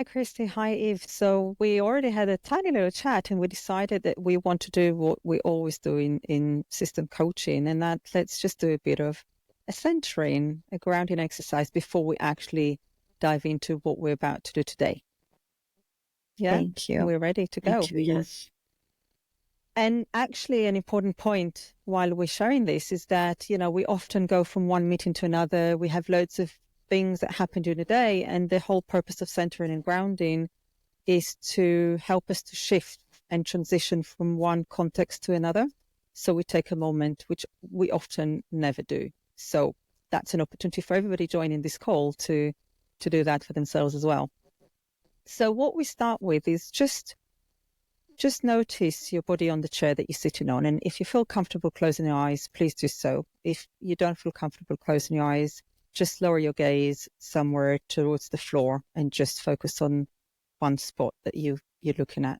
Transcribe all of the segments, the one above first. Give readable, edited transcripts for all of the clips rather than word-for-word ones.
Hi, Christi. Hi, Eve. So we already had a tiny little chat and we decided that we want to do what we always do in system coaching, and that let's just do a bit of a centering, a grounding exercise before we actually dive into what we're about to do today. Yeah, Thank you. we're ready to go. Yes. And actually, an important point while we're sharing this is that, we often go from one meeting to another. We have loads of things that happen during the day, and the whole purpose of centering and grounding is to help us to shift and transition from one context to another. So we take a moment, which we often never do. So that's an opportunity for everybody joining this call to do that for themselves as well. So what we start with is just notice your body on the chair that you're sitting on. And if you feel comfortable closing your eyes, please do so. If you don't feel comfortable closing your eyes, just lower your gaze somewhere towards the floor and just focus on one spot that you're looking at.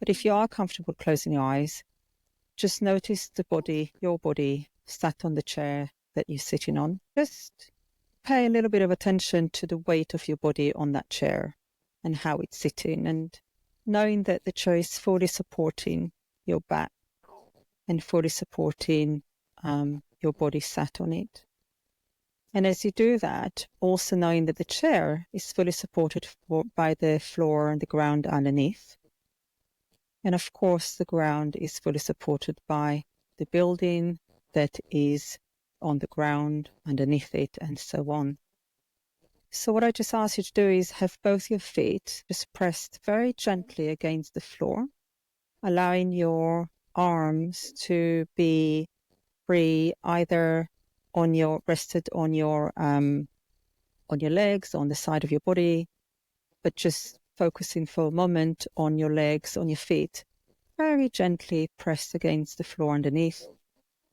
But if you are comfortable closing your eyes, just notice your body sat on the chair that you're sitting on. Just pay a little bit of attention to the weight of your body on that chair and how it's sitting, and knowing that the chair is fully supporting your back and fully supporting your body sat on it. And as you do that, also knowing that the chair is fully supported by the floor and the ground underneath. And of course, the ground is fully supported by the building that is on the ground underneath it, and so on. So what I just ask you to do is have both your feet just pressed very gently against the floor, allowing your arms to be free, either rested on your legs, on the side of your body, but just focusing for a moment on your legs, on your feet, very gently pressed against the floor underneath,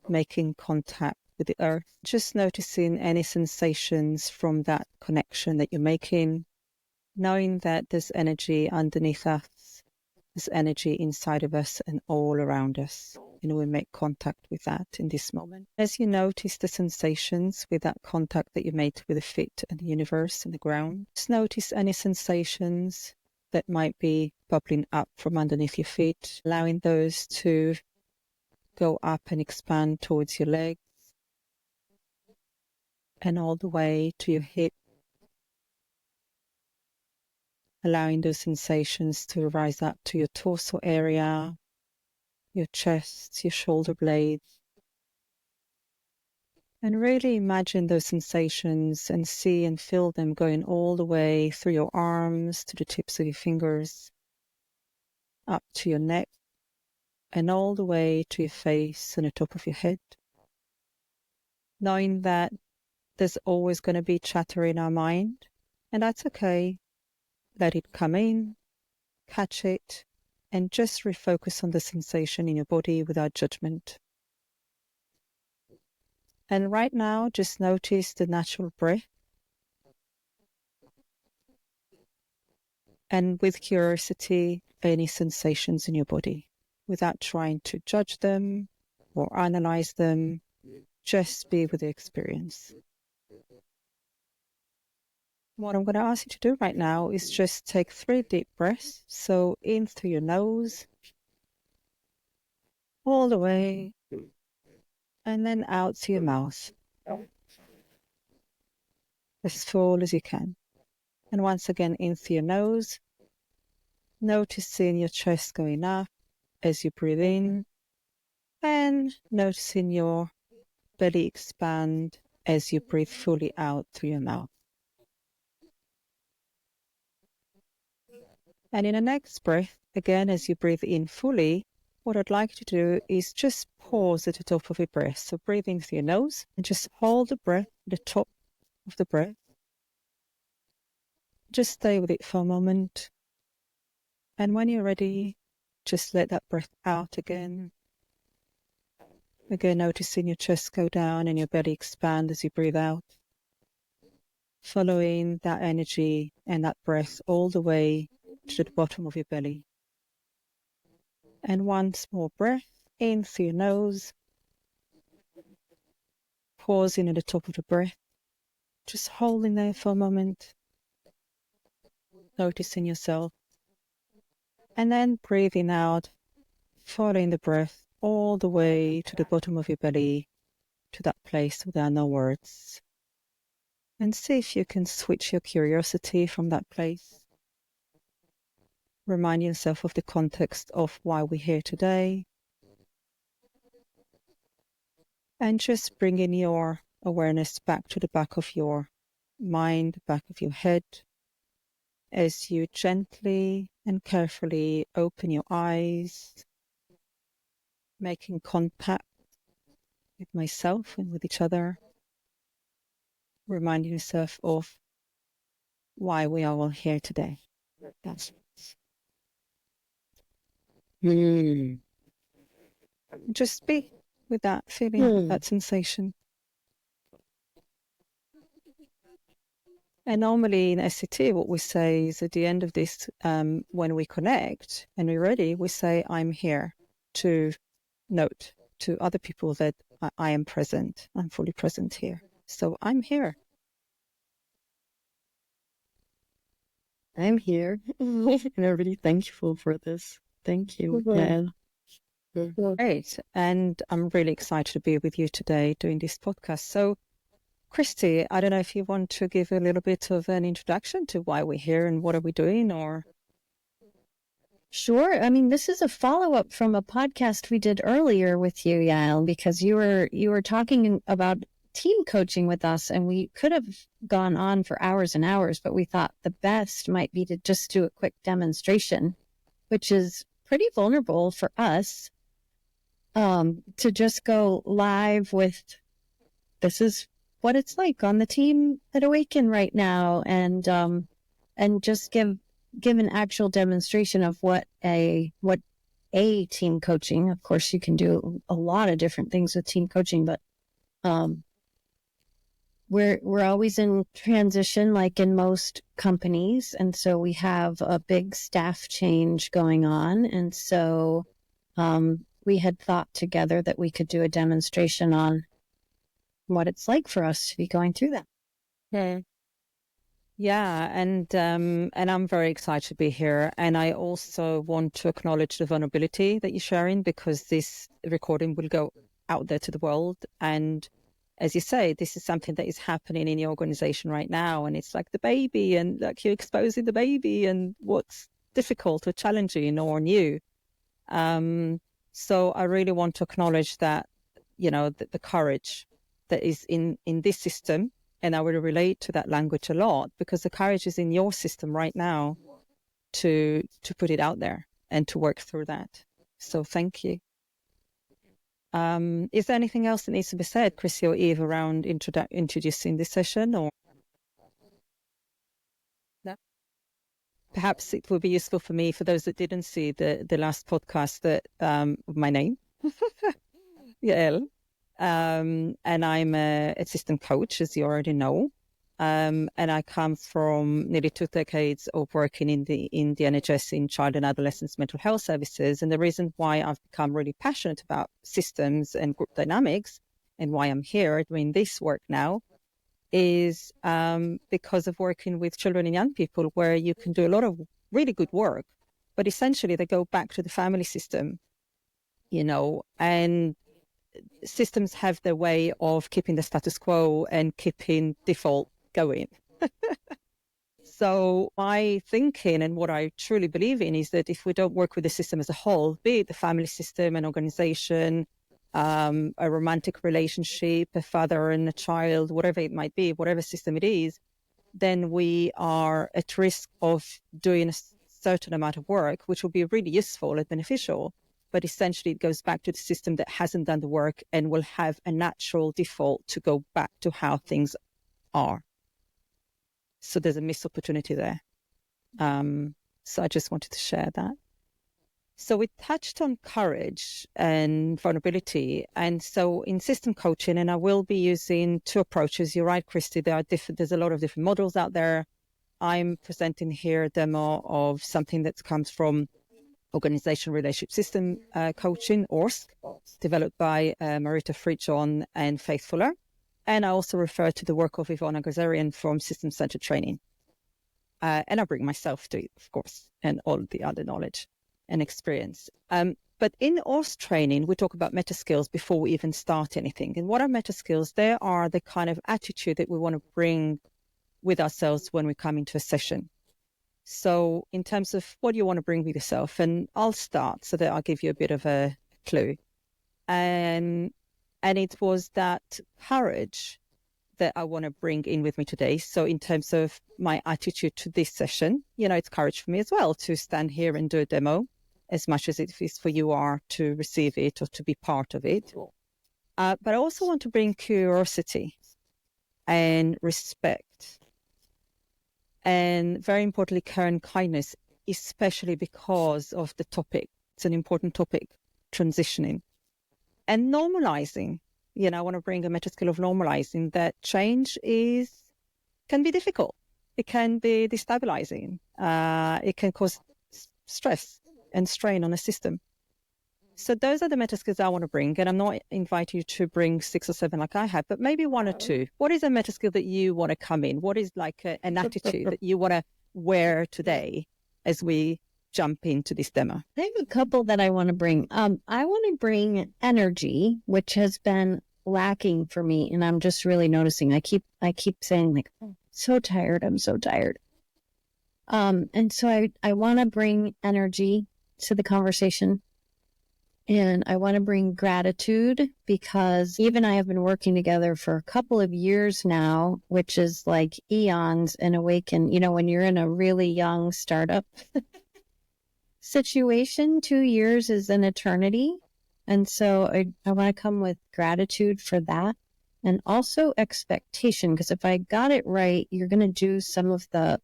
making contact with the earth, just noticing any sensations from that connection that you're making, knowing that there's energy underneath us, there's energy inside of us and all around us. We make contact with that in this moment. As you notice the sensations with that contact that you made with the feet and the universe and the ground, just notice any sensations that might be bubbling up from underneath your feet, allowing those to go up and expand towards your legs and all the way to your hip, allowing those sensations to rise up to your torso area, your chest, your shoulder blades. And really imagine those sensations and see and feel them going all the way through your arms, to the tips of your fingers, up to your neck, and all the way to your face and the top of your head. Knowing that there's always going to be chatter in our mind, and that's okay. Let it come in, catch it, and just refocus on the sensation in your body without judgment. And right now, just notice the natural breath. And with curiosity, any sensations in your body without trying to judge them or analyze them. Just be with the experience. What I'm going to ask you to do right now is just take 3 deep breaths. So in through your nose, all the way, and then out to your mouth, as full as you can. And once again, in through your nose, noticing your chest going up as you breathe in, and noticing your belly expand as you breathe fully out through your mouth. And in the next breath, again, as you breathe in fully, what I'd like you to do is just pause at the top of your breath. So breathe in through your nose and just hold the breath at the top of the breath. Just stay with it for a moment. And when you're ready, just let that breath out again. Again, noticing your chest go down and your belly expand as you breathe out. Following that energy and that breath all the way to the bottom of your belly. And once more breath in through your nose. Pausing at the top of the breath. Just holding there for a moment. noticing yourself. And then breathing out, following the breath all the way to the bottom of your belly, to that place where there are no words. And see if you can switch your curiosity from that place. Remind yourself of the context of why we're here today. And just bringing your awareness back to the back of your mind, back of your head, as you gently and carefully open your eyes, making contact with myself and with each other, reminding yourself of why we are all here today. That's it. Just be with that feeling, that sensation. And normally in SCT, what we say is at the end of this, when we connect and we're ready, we say, I'm here, to note to other people that I am present. I'm fully present here. So I'm here. I'm here. And I'm really thankful for this. Thank you, Yael. Great. And I'm really excited to be with you today doing this podcast. So, Christi, I don't know if you want to give a little bit of an introduction to why we're here and what are we doing, or... Sure. I mean, this is a follow-up from a podcast we did earlier with you, Yael, because you were talking about team coaching with us, and we could have gone on for hours and hours, but we thought the best might be to just do a quick demonstration, which is pretty vulnerable for us, to just go live with, this is what it's like on the team at Awaken right now, and just give an actual demonstration of what a team coaching. Of course, you can do a lot of different things with team coaching, but we're always in transition, like in most companies, and so we have a big staff change going on, and so we had thought together that we could do a demonstration on what it's like for us to be going through that. Yeah, and I'm very excited to be here. And I also want to acknowledge the vulnerability that you're sharing, because this recording will go out there to the world. And as you say, this is something that is happening in your organization right now. And it's like the baby, and like you're exposing the baby and what's difficult or challenging or new. So I really want to acknowledge that, the courage that is in this system. And I will relate to that language a lot, because the courage is in your system right now to put it out there and to work through that. So thank you. Is there anything else that needs to be said, Christi or Eve, around introducing this session? Or no? Perhaps it would be useful for me, for those that didn't see the last podcast, that my name, Yael. And I'm an assistant coach, as you already know. And I come from nearly 2 decades of working in the NHS in child and adolescent mental health services. And the reason why I've become really passionate about systems and group dynamics, and why I'm here doing this work now, is because of working with children and young people, where you can do a lot of really good work, but essentially they go back to the family system, and systems have their way of keeping the status quo and keeping default going. So my thinking, and what I truly believe in, is that if we don't work with the system as a whole, be it the family system, an organization, a romantic relationship, a father and a child, whatever it might be, whatever system it is, then we are at risk of doing a certain amount of work, which will be really useful and beneficial. But essentially, it goes back to the system that hasn't done the work and will have a natural default to go back to how things are. So there's a missed opportunity there. So I just wanted to share that. So we touched on courage and vulnerability. And so in system coaching, and I will be using 2 approaches. You're right, Christi, there's a lot of different models out there. I'm presenting here a demo of something that comes from Organization Relationship System Coaching, ORSC, developed by Marita Fritjon and Faith Fuller. And I also refer to the work of Ivona Gazarian from System Centered Training. And I bring myself to it, of course, and all the other knowledge and experience. But in ORS training, we talk about meta skills before we even start anything. And what are meta skills? They are the kind of attitude that we want to bring with ourselves when we come into a session. So in terms of what you want to bring with yourself, and I'll start so that I'll give you a bit of a clue. And it was that courage that I want to bring in with me today. So in terms of my attitude to this session, it's courage for me as well to stand here and do a demo, as much as it is for you are to receive it or to be part of it. But I also want to bring curiosity and respect. And very importantly, care and kindness, especially because of the topic. It's an important topic, transitioning. And normalizing. I want to bring a meta skill of normalizing that change can be difficult. It can be destabilizing. It can cause stress and strain on a system. So those are the meta skills I want to bring. And I'm not inviting you to bring 6 or 7 like I have, but maybe 1 or 2. What is a meta skill that you want to come in? What is like an attitude that you want to wear today as we jump into this demo? I have a couple that I want to bring. I want to bring energy, which has been lacking for me. And I'm just really noticing. I keep saying like, oh, so tired. I'm so tired. And so I want to bring energy to the conversation. And I want to bring gratitude because Eve and I have been working together for a couple of years now, which is like eons in Awaken. When you're in a really young startup situation, 2 years is an eternity. And so I want to come with gratitude for that. And also expectation, because if I got it right, you're going to do some of the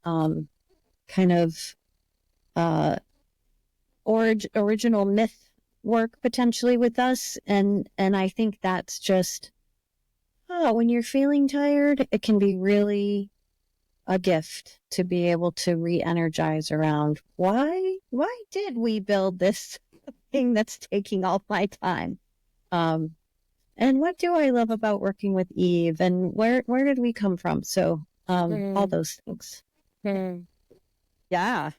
kind of original myth work potentially with us. And I think that's just, when you're feeling tired, it can be really a gift to be able to re-energize around why did we build this thing that's taking all my time? And what do I love about working with Eve, and where did we come from? So all those things. Yeah.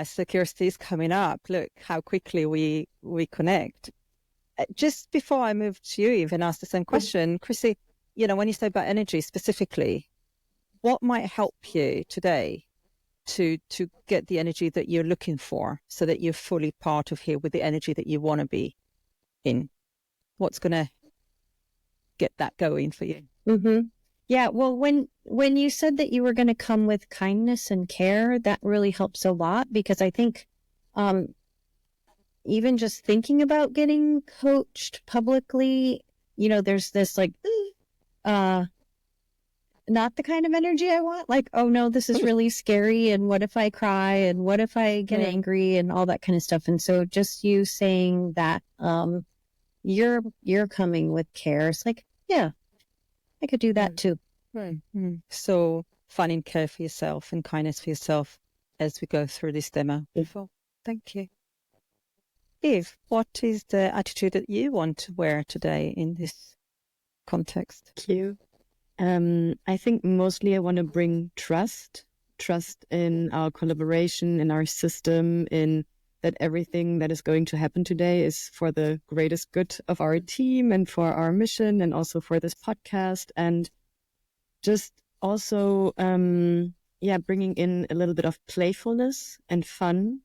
So Christi is coming up. Look how quickly we connect. Just before I move to you, Eve, and ask the same question, Christi, when you say about energy specifically, what might help you today to get the energy that you're looking for so that you're fully part of here with the energy that you want to be in? What's going to get that going for you? Mm-hmm. Yeah, well, when you said that you were going to come with kindness and care, that really helps a lot, because I think even just thinking about getting coached publicly, there's this like, not the kind of energy I want. Like, oh no, this is really scary. And what if I cry? And what if I get angry and all that kind of stuff? And so just you saying that you're coming with care. It's like, yeah, I could do that too. So finding care for yourself and kindness for yourself as we go through this demo. Beautiful. Thank you. Eve, what is the attitude that you want to wear today in this context? Thank you. I think mostly I want to bring trust in our collaboration, in our system, in that everything that is going to happen today is for the greatest good of our team and for our mission and also for this podcast. And just also, bringing in a little bit of playfulness and fun,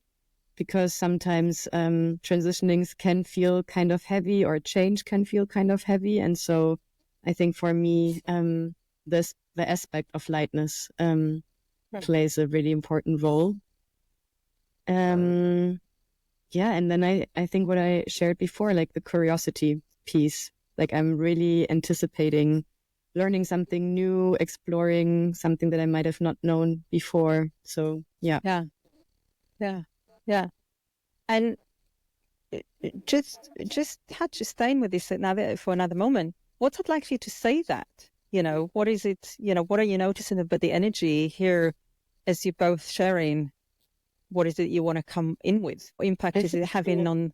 because sometimes transitionings can feel kind of heavy, or change can feel kind of heavy. And so I think for me, the aspect of lightness plays a really important role. And then I think what I shared before, like the curiosity piece, like I'm really anticipating learning something new, exploring something that I might have not known before. So yeah. And just staying with this for another moment. What's it like for you to say that? What is it? What are you noticing about the energy here as you're both sharing? What is it you want to come in with? What impact is it having on,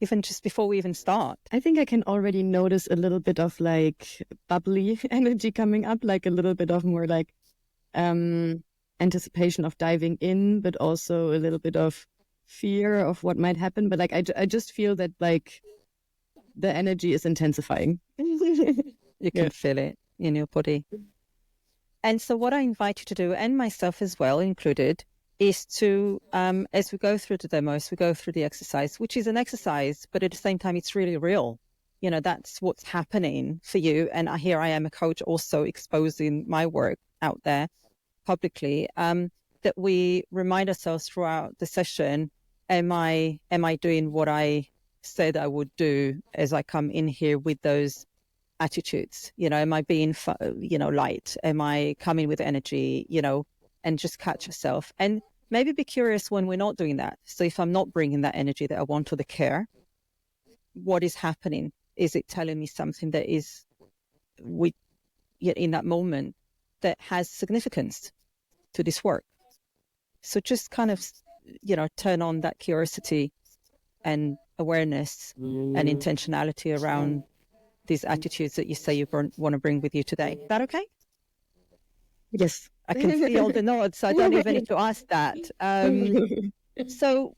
even just before we even start? I think I can already notice a little bit of like bubbly energy coming up, like a little bit of more like anticipation of diving in, but also a little bit of fear of what might happen. But like, I just feel that like the energy is intensifying. You can feel it in your body. And so what I invite you to do, and myself as well included, is to, as we go through the demo, as we go through the exercise, which is an exercise, but at the same time, it's really real. You know, that's what's happening for you. And here I am, a coach, also exposing my work out there publicly, that we remind ourselves throughout the session, am I doing what I said I would do as I come in here with those attitudes? You know, am I being, light? Am I coming with energy? You know, and just catch yourself and maybe be curious when we're not doing that. So if I'm not bringing that energy that I want or the care, what is happening? Is it telling me something that is in that moment that has significance to this work? So just kind of, turn on that curiosity and awareness and intentionality around these attitudes that you say you want to bring with you today. Is that okay? Yes. I can see all the nods, so I don't even need to ask that. So,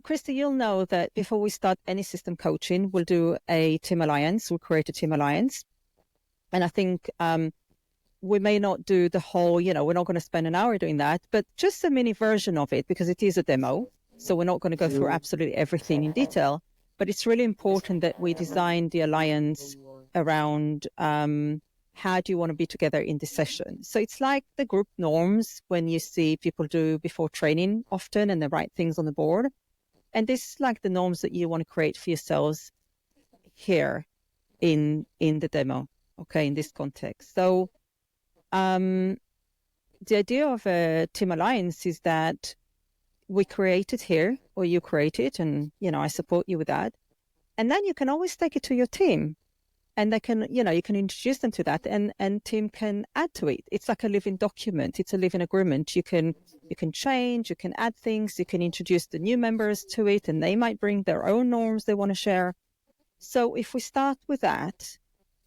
Christi, you'll know that before we start any system coaching, we'll do a team alliance. We'll create a team alliance. And I think we may not do the whole, we're not going to spend an hour doing that, but just a mini version of it, because it is a demo. So we're not going to go through absolutely everything in detail. But it's really important that we design the alliance around how do you want to be together in this session. So it's like the group norms when you see people do before training often and they write things on the board. And this is like the norms that you want to create for yourselves here in the demo, okay, in this context. So the idea of a team alliance is that we create it here, or you create it, and, I support you with that. And then you can always take it to your team. And they can, you can introduce them to that, and team can add to it. It's like a living document. It's a living agreement. You can change, you can add things, you can introduce the new members to it, and they might bring their own norms they want to share. So if we start with that,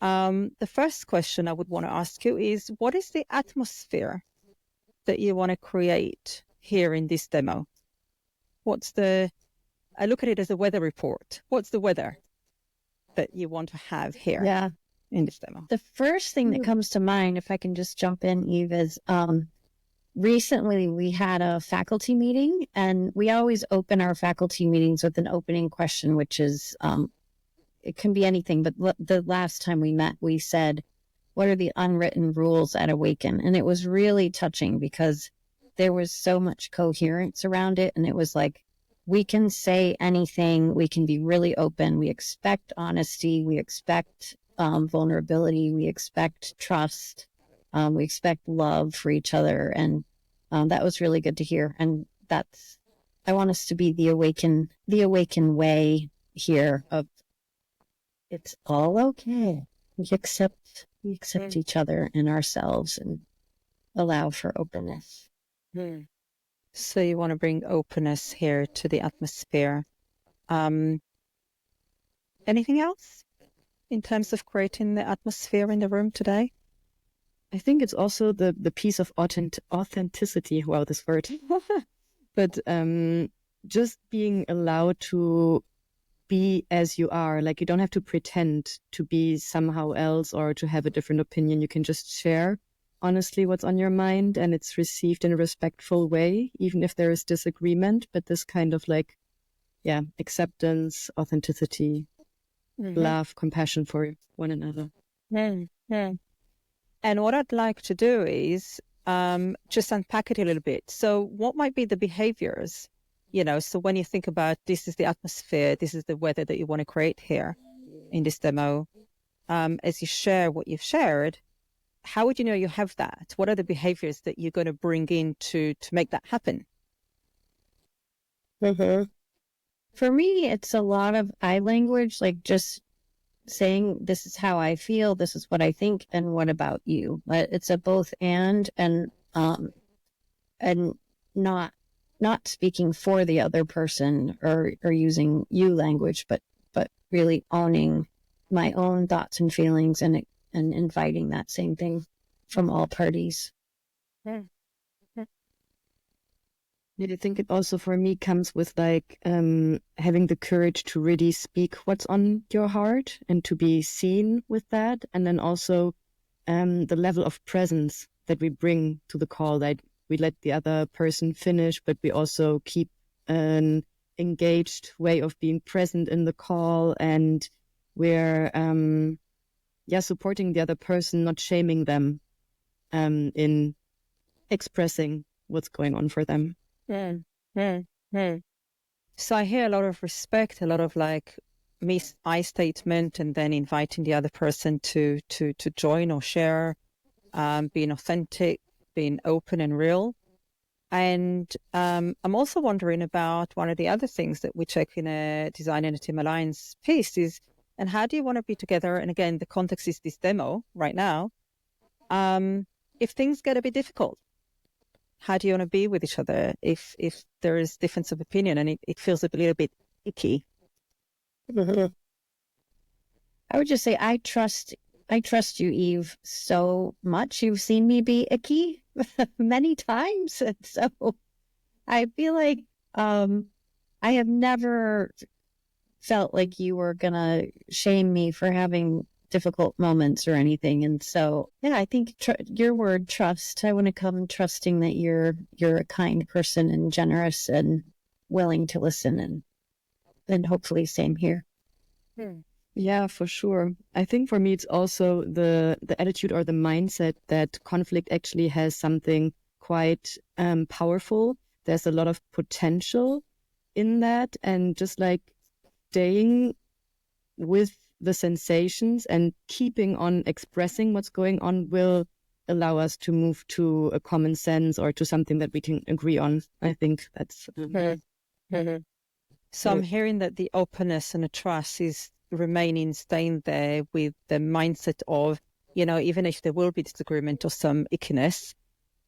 the first question I would want to ask you is, what is the atmosphere that you want to create here in this demo? I look at it as a weather report. What's the weather that you want to have here in this demo? The first thing that comes to mind, if I can just jump in, Eve, is recently we had a faculty meeting, and we always open our faculty meetings with an opening question, which is, it can be anything, but the last time we met, we said, what are the unwritten rules at Awaken? And it was really touching because there was so much coherence around it. And it was like, we can say anything. We can be really open. We expect honesty. We expect vulnerability. We expect trust. We expect love for each other. And that was really good to hear. And I want us to be the awaken way here of, it's all okay. We accept each other and ourselves and allow for openness. So you want to bring openness here to the atmosphere. Anything else in terms of creating the atmosphere in the room today? I think it's also the piece of authenticity. Wow, this word. But just being allowed to be as you are. Like, you don't have to pretend to be somehow else or to have a different opinion. You can just share honestly what's on your mind, and it's received in a respectful way, even if there is disagreement. But this kind of acceptance, authenticity, love, compassion for one another. And what I'd like to do is just unpack it a little bit. So what might be the behaviors? So when you think about, this is the atmosphere, this is the weather that you want to create here in this demo, as you share what you've shared, how would you know you have that? What are the behaviors that you're going to bring in to make that happen? For me, it's a lot of I language, like just saying, this is how I feel, this is what I think, and what about you? It's a both and not speaking for the other person or using you language, but really owning my own thoughts and feelings and inviting that same thing from all parties. I think it also for me comes with like having the courage to really speak what's on your heart and to be seen with that. And then also the level of presence that we bring to the call, that we let the other person finish, but we also keep an engaged way of being present in the call, and we're supporting the other person, not shaming them in expressing what's going on for them. Mm, mm, mm. So I hear a lot of respect, a lot of like I statement, and then inviting the other person to join or share, being authentic, being open and real. And I'm also wondering about one of the other things that we check in a Design and a Team Alliance piece is, and how do you want to be together? And again, the context is this demo right now. If things get a bit difficult, how do you want to be with each other if there is difference of opinion and it feels a little bit icky? I would just say I trust you, Eve, so much. You've seen me be icky many times, and so I feel like I have never felt like you were gonna shame me for having difficult moments or anything. And so, yeah, I think your word trust, I want to come trusting that you're a kind person and generous and willing to listen, and hopefully same here. Yeah, for sure. I think for me, it's also the attitude or the mindset that conflict actually has something quite powerful. There's a lot of potential in that, and just like staying with the sensations and keeping on expressing what's going on will allow us to move to a common sense or to something that we can agree on. I think that's... So I'm hearing that the openness and the trust is staying there with the mindset of, even if there will be disagreement or some ickiness,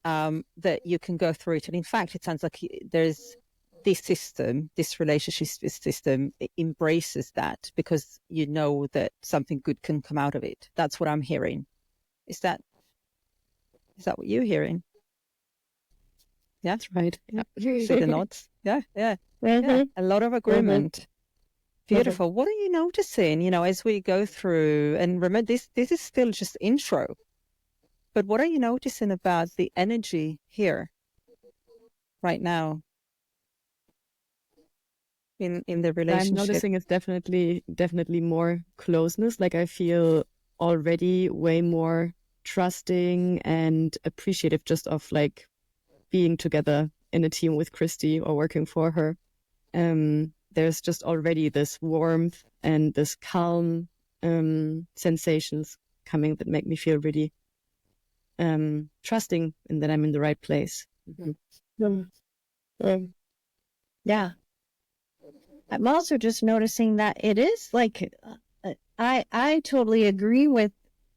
that you can go through it. And in fact, it sounds like there's this relationship system, it embraces that because you know that something good can come out of it. That's what I'm hearing. Is that what you're hearing? Yeah, That's right. Yeah. See the nods? Yeah. Yeah. A lot of agreement. Beautiful. What are you noticing, as we go through? And remember, this is still just intro. But what are you noticing about the energy here right now in the relationship? I'm noticing it's definitely more closeness. Like I feel already way more trusting and appreciative just of like being together in a team with Christi or working for her. There's just already this warmth and this calm sensations coming that make me feel really trusting and that I'm in the right place. Yeah. I'm also just noticing that it is like, I totally agree with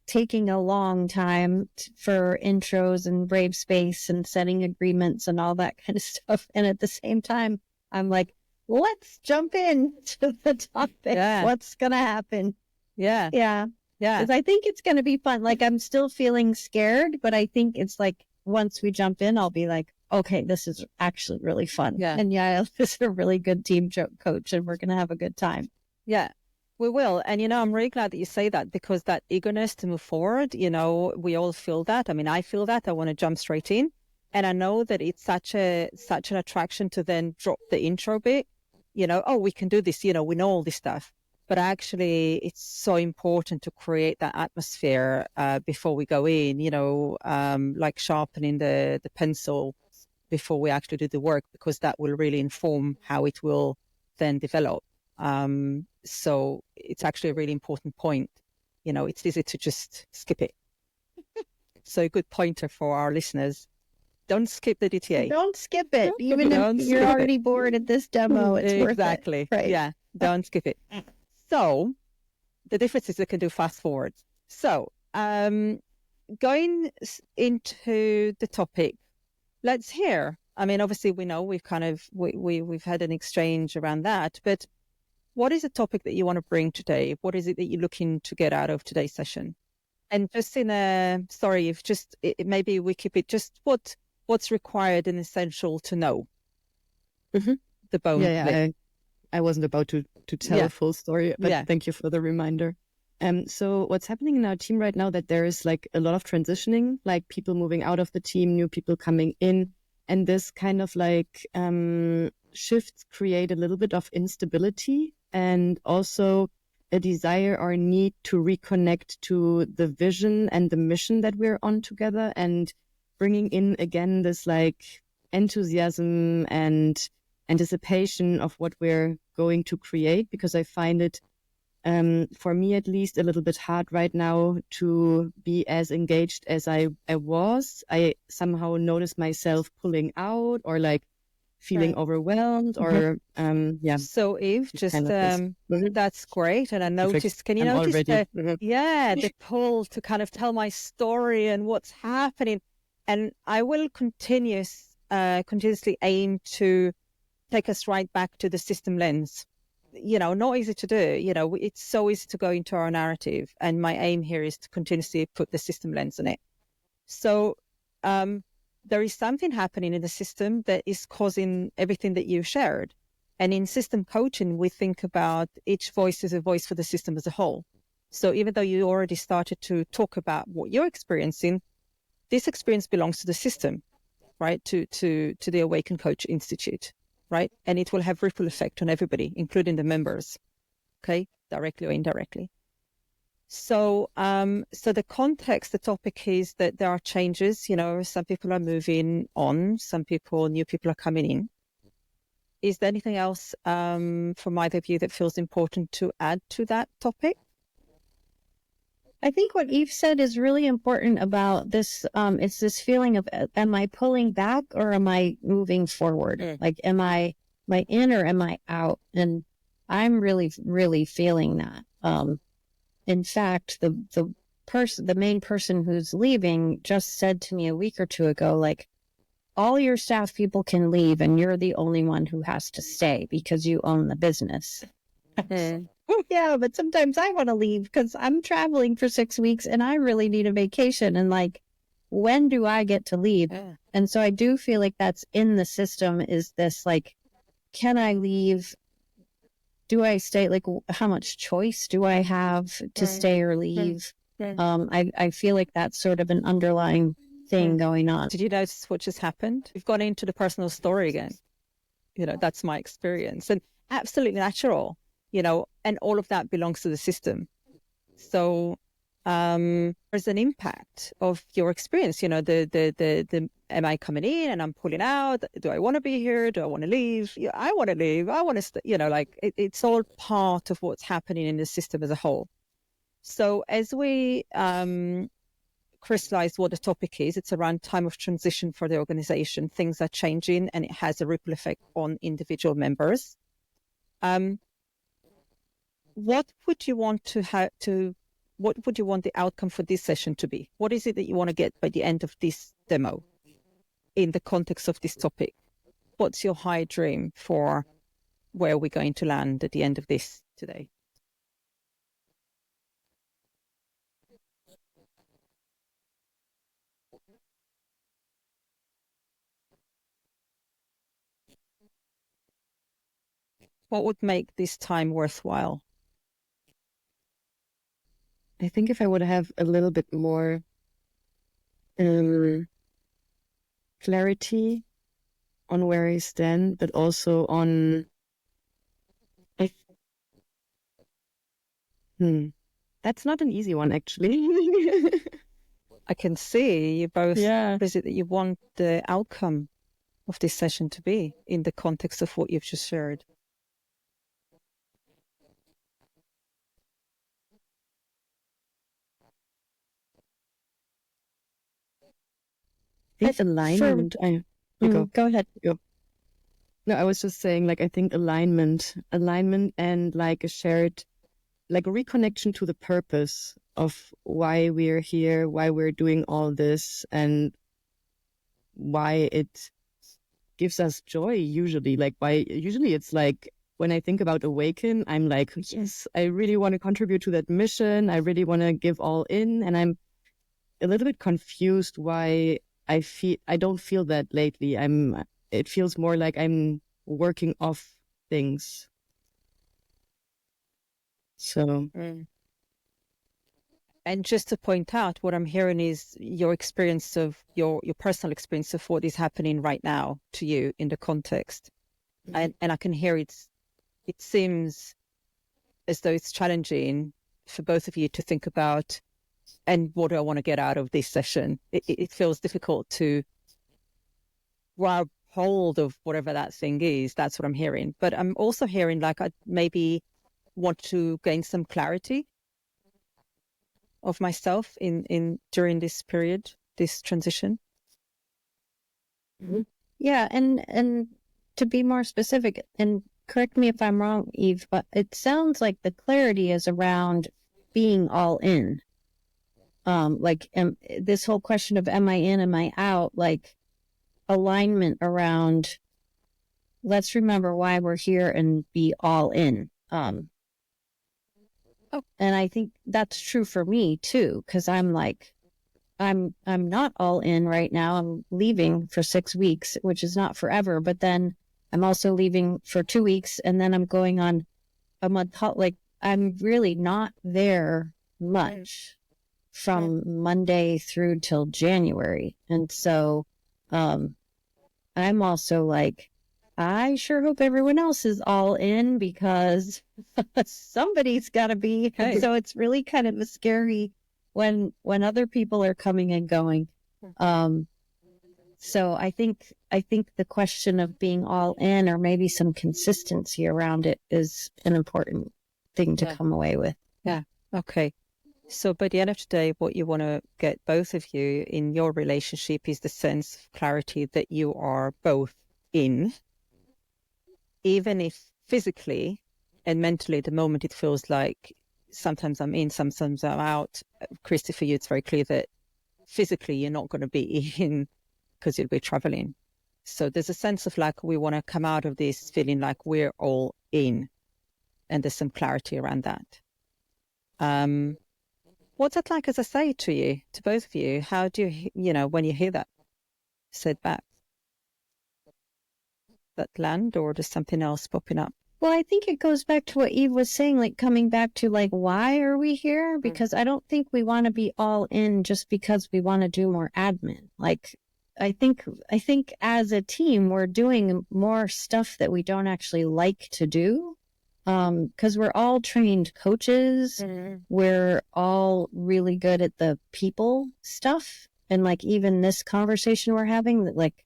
taking a long time for intros and brave space and setting agreements and all that kind of stuff. And at the same time, I'm like, let's jump in to the topic. Yeah. What's going to happen? Yeah. Yeah. Yeah. Because I think it's going to be fun. Like I'm still feeling scared, but I think it's like once we jump in, I'll be like, okay, this is actually really fun. Yeah. And Yael is a really good team coach and we're going to have a good time. Yeah, we will. And, I'm really glad that you say that because that eagerness to move forward, we all feel that. I mean, I feel that. I want to jump straight in. And I know that it's such an attraction to then drop the intro bit, oh, we can do this, we know all this stuff. But actually, it's so important to create that atmosphere before we go in, like sharpening the pencil before we actually do the work, because that will really inform how it will then develop. So it's actually a really important point. It's easy to just skip it. So a good pointer for our listeners. Don't skip the DTA. Don't skip it. Even if you're already bored at this demo, it's worth it. Exactly. Right. Yeah. Don't skip it. So the difference is we can do fast forward. So going into the topic, let's hear. I mean, obviously we know we've had an exchange around that, but what is the topic that you want to bring today? What is it that you're looking to get out of today's session? And just maybe we keep it just what's required and essential to know the bone. Yeah, I wasn't about to tell a full story, but thank you for the reminder. So what's happening in our team right now, that there is like a lot of transitioning, like people moving out of the team, new people coming in, and this kind of like shifts create a little bit of instability and also a desire or need to reconnect to the vision and the mission that we're on together, and bringing in again this like enthusiasm and anticipation of what we're going to create, because I find it, for me at least, a little bit hard right now to be as engaged as I was. I somehow notice myself pulling out or like feeling overwhelmed or So Eve, just kind of that's great. And I noticed, can you I'm notice already... the pull to kind of tell my story and what's happening. And I will continuously aim to take us right back to the system lens. Not easy to do. It's so easy to go into our narrative. And my aim here is to continuously put the system lens on it. So there is something happening in the system that is causing everything that you shared. And in system coaching, we think about each voice as a voice for the system as a whole. So even though you already started to talk about what you're experiencing, this experience belongs to the system, right? To the Awaken Coach Institute, right? And it will have ripple effect on everybody, including the members, okay, directly or indirectly. So, so the context, the topic is that there are changes. Some people are moving on, new people are coming in. Is there anything else from either of you that feels important to add to that topic? I think what Eve said is really important about this. It's this feeling of, am I pulling back or am I moving forward? Like, am I in or am I out? And I'm really, really feeling that. In fact, the main person who's leaving just said to me a week or two ago, like, all your staff people can leave and you're the only one who has to stay because you own the business. Yeah, but sometimes I want to leave because I'm traveling for 6 weeks and I really need a vacation. And like, when do I get to leave? And so I do feel like that's in the system, is this like, can I leave? Do I stay? Like, how much choice do I have to stay or leave? I feel like that's sort of an underlying thing going on. Did you notice what just happened? We've gone into the personal story again. That's my experience, and absolutely natural, and all of that belongs to the system. So there's an impact of your experience, the am I coming in and I'm pulling out? Do I want to be here? Do I want to leave? I want to leave. I want to, it's all part of what's happening in the system as a whole. So as we crystallize what the topic is, it's around time of transition for the organization. Things are changing and it has a ripple effect on individual members. What would you want what would you want the outcome for this session to be? What is it that you want to get by the end of this demo in the context of this topic? What's your high dream for where we're going to land at the end of this today? What would make this time worthwhile? I think if I would have a little bit more clarity on where I stand, but also on that's not an easy one, actually. I can see you both. What is it that you want the outcome of this session to be in the context of what you've just shared? I think alignment. Go ahead. Go. No, I was just saying, like, I think alignment and like a shared, like a reconnection to the purpose of why we're here, why we're doing all this, and why it gives us joy usually. Like, usually it's like, when I think about Awaken, I'm like, yes, I really want to contribute to that mission. I really want to give all in. And I'm a little bit confused why I don't feel that lately. It feels more like I'm working off things. So. And just to point out, what I'm hearing is your experience of your personal experience of what is happening right now to you in the context. And I can hear it seems as though it's challenging for both of you to think about, and what do I want to get out of this session? It feels difficult to grab hold of whatever that thing is. That's what I'm hearing. But I'm also hearing like I maybe want to gain some clarity of myself in during this period, this transition. Yeah, and to be more specific, and correct me if I'm wrong, Eve, but it sounds like the clarity is around being all in. This whole question of am I in, am I out, like alignment around let's remember why we're here and be all in. And I think that's true for me too, because I'm like, I'm not all in right now. I'm leaving for 6 weeks, which is not forever, but then I'm also leaving for 2 weeks, and then I'm going on a month. Like I'm really not there much from Monday through till January. And so I'm also like, I sure hope everyone else is all in, because somebody's got to be. Hey. So it's really kind of a scary when other people are coming and going. So I think the question of being all in, or maybe some consistency around it, is an important thing to come away with. Yeah. Okay. So by the end of today, what you want to get both of you in your relationship is the sense of clarity that you are both in, even if physically and mentally at the moment it feels like sometimes I'm in, sometimes I'm out. Christi, for you, it's very clear that physically you're not going to be in because you'll be traveling. So there's a sense of like, we want to come out of this feeling like we're all in, and there's some clarity around that. What's that like as I say to you, to both of you? How do you, when you hear that said back? That land, or does something else popping up? Well, I think it goes back to what Eve was saying, like coming back to like, why are we here? Because I don't think we want to be all in just because we want to do more admin. Like, I think as a team, we're doing more stuff that we don't actually like to do. Because we're all trained coaches. We're all really good at the people stuff. And like even this conversation we're having, that like,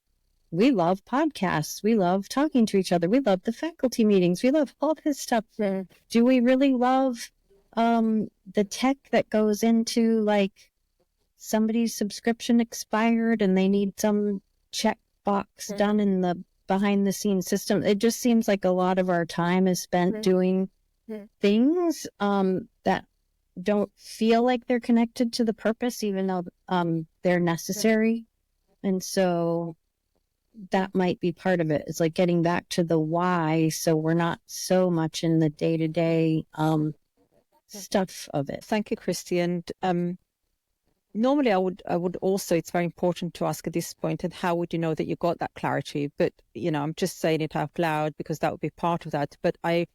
we love podcasts. We love talking to each other. We love the faculty meetings. We love all this stuff. Do we really love the tech that goes into like somebody's subscription expired and they need some checkbox done in the behind the scenes system? It just seems like a lot of our time is spent doing things that don't feel like they're connected to the purpose, even though they're necessary. And so that might be part of it. It's like getting back to the why, so we're not so much in the day-to-day stuff of it. Thank you, Christi. And normally I would also, it's very important to ask at this point, and how would you know that you got that clarity? But, I'm just saying it out loud because that would be part of that. But I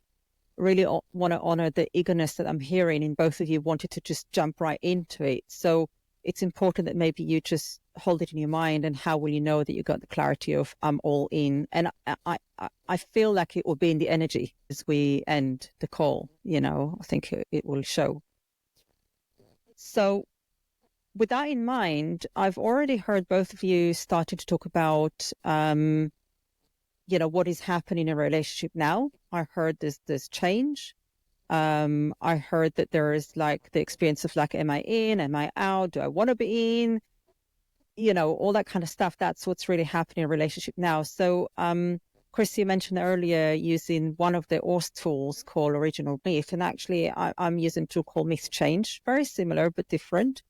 really want to honor the eagerness that I'm hearing in both of you, wanted to just jump right into it. So it's important that maybe you just hold it in your mind, and how will you know that you got the clarity of I'm all in? And I feel like it will be in the energy as we end the call, I think it will show. So with that in mind, I've already heard both of you starting to talk about, what is happening in a relationship now. I heard there's change. I heard that there is like the experience of like, am I in? Am I out? Do I want to be in? All that kind of stuff. That's what's really happening in a relationship now. So, Christi, you mentioned earlier using one of the ORS tools called Original Myth. And actually, I'm using a tool called Myth Change. Very similar, but different,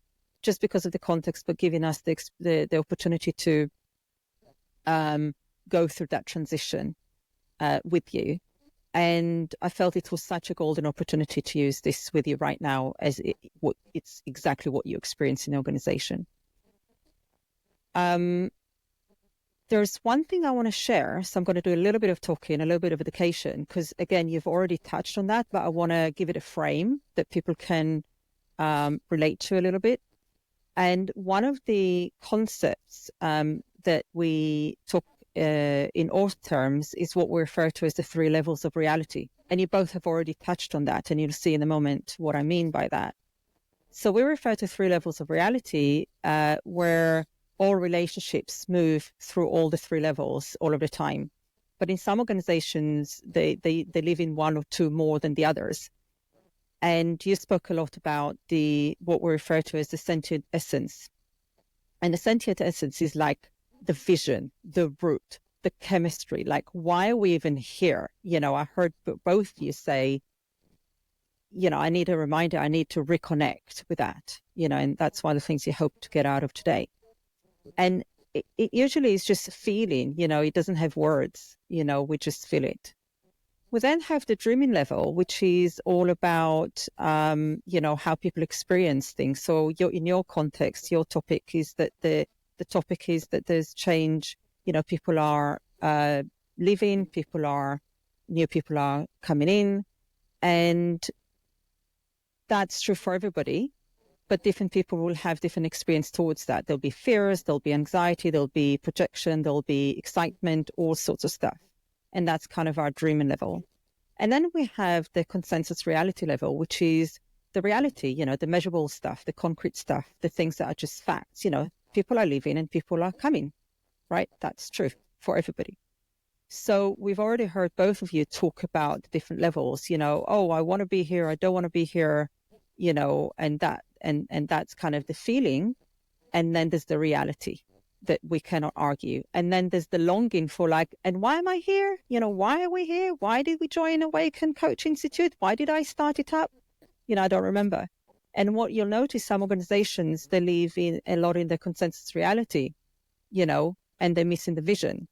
just because of the context, but giving us the opportunity to go through that transition with you. And I felt it was such a golden opportunity to use this with you right now, as it's exactly what you experience in the organization. There's one thing I want to share. So I'm going to do a little bit of talking, a little bit of education, because again, you've already touched on that, but I want to give it a frame that people can relate to a little bit. And one of the concepts that we talk in author terms is what we refer to as the 3 levels of reality. And you both have already touched on that, and you'll see in a moment what I mean by that. So we refer to 3 levels of reality where all relationships move through all the 3 levels all of the time. But in some organizations, they live in 1 or 2 more than the others. And you spoke a lot about what we refer to as the sentient essence. And the sentient essence is like the vision, the root, the chemistry. Like, why are we even here? I heard both you say, I need a reminder, I need to reconnect with that, and that's one of the things you hope to get out of today. And it usually is just a feeling, it doesn't have words, we just feel it. We then have the dreaming level, which is all about, how people experience things. So in your context, your topic is that the topic is that there's change, people are leaving, new people are coming in, and that's true for everybody. But different people will have different experience towards that. There'll be fears, there'll be anxiety, there'll be projection, there'll be excitement, all sorts of stuff. And that's kind of our dreaming level. And then we have the consensus reality level, which is the reality, the measurable stuff, the concrete stuff, the things that are just facts. People are leaving and people are coming, right? That's true for everybody. So we've already heard both of you talk about the different levels, oh, I want to be here, I don't want to be here, and that's kind of the feeling. And then there's the reality that we cannot argue. And then there's the longing for and why am I here? Why are we here? Why did we join Awaken Coach Institute? Why did I start it up? I don't remember. And what you'll notice, some organizations, they live in a lot in the consensus reality, and they're missing the vision.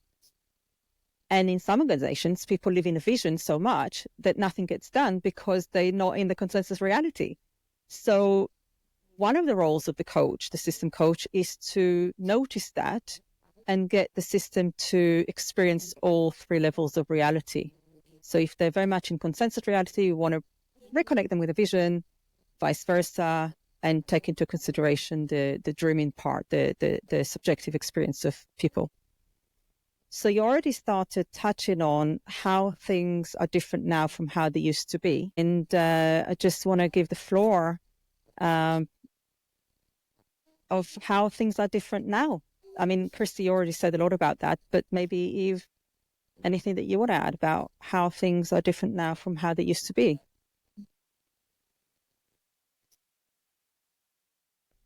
And in some organizations, people live in a vision so much that nothing gets done because they're not in the consensus reality. So one of the roles of the coach, the system coach, is to notice that and get the system to experience all 3 levels of reality. So if they're very much in consensus reality, you want to reconnect them with a vision, vice versa, and take into consideration the dreaming part, the subjective experience of people. So you already started touching on how things are different now from how they used to be. And I just want to give the floor of how things are different now. I mean, Christi, you already said a lot about that, but maybe Eve, anything that you want to add about how things are different now from how they used to be?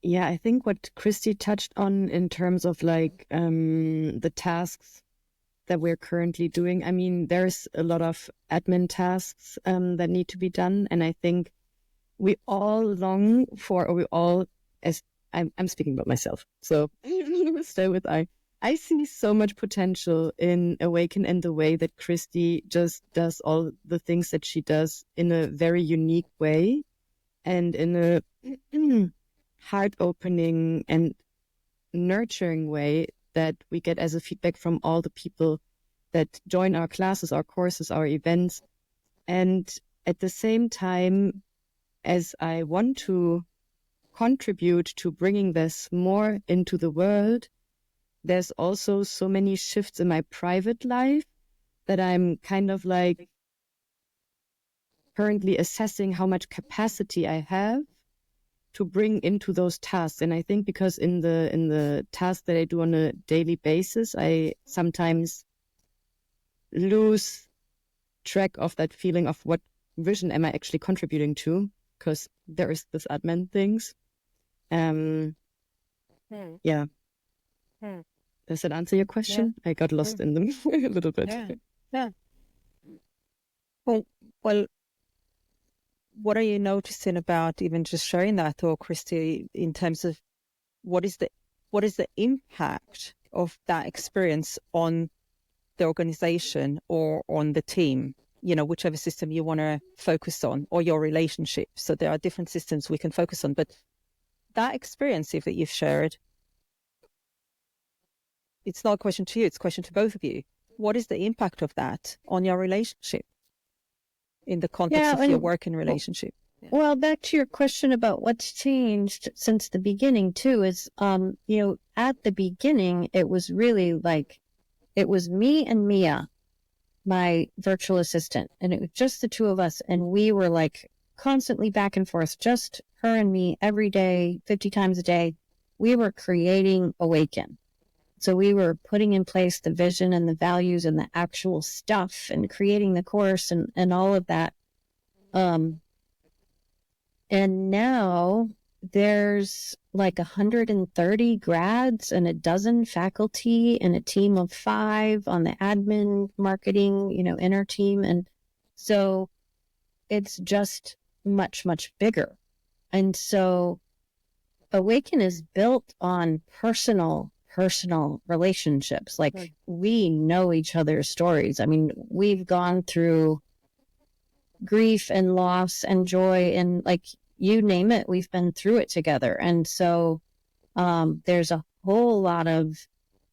Yeah, I think what Christi touched on in terms of the tasks that we're currently doing. I mean, there's a lot of admin tasks that need to be done. And I think we all long for, or we all, as I'm speaking about myself, so stay with I see so much potential in Awaken and the way that Christi just does all the things that she does in a very unique way and in a heart-opening and nurturing way that we get as a feedback from all the people that join our classes, our courses, our events. And at the same time, as I want to contribute to bringing this more into the world, there's also so many shifts in my private life that I'm kind of currently assessing how much capacity I have to bring into those tasks. And I think because in the tasks that I do on a daily basis, I sometimes lose track of that feeling of what vision am I actually contributing to, because there is this admin things. Yeah. Does that answer your question? Yeah. I got lost in them a little bit. Yeah. Well, what are you noticing about even just sharing that, or Christi, in terms of what is the impact of that experience on the organization or on the team? Whichever system you want to focus on, or your relationship. So there are different systems we can focus on, but that experience that you've shared, it's not a question to you, it's a question to both of you. What is the impact of that on your relationship in the context of your working relationship? Well, back to your question about what's changed since the beginning too is, at the beginning, it was really like, it was me and Mia, my virtual assistant, and it was just the two of us. And we were like constantly back and forth, just her and me every day, 50 times a day. We were creating Awaken. So we were putting in place the vision and the values and the actual stuff and creating the course and all of that. And now there's like 130 grads and a dozen faculty and a team of 5 on the admin marketing, in our team. And so it's just much, much bigger. And so Awaken is built on personal relationships. Like, right. We know each other's stories. I mean, we've gone through grief and loss and joy and like you name it, we've been through it together. And so there's a whole lot of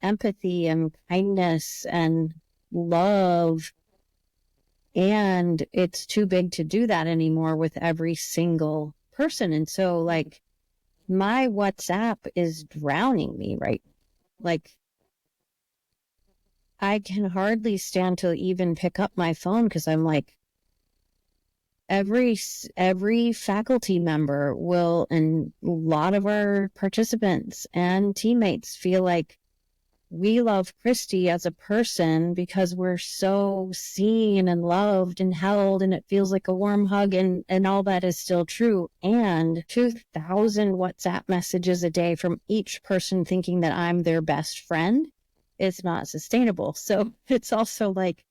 empathy and kindness and love, and it's too big to do that anymore with every single person. And so like my WhatsApp is drowning me, right? Like I can hardly stand to even pick up my phone because I'm like, every faculty member will, and a lot of our participants and teammates feel like we love Christi as a person because we're so seen and loved and held, and it feels like a warm hug, and all that is still true. And 2,000 WhatsApp messages a day from each person thinking that I'm their best friend is not sustainable. So it's also like,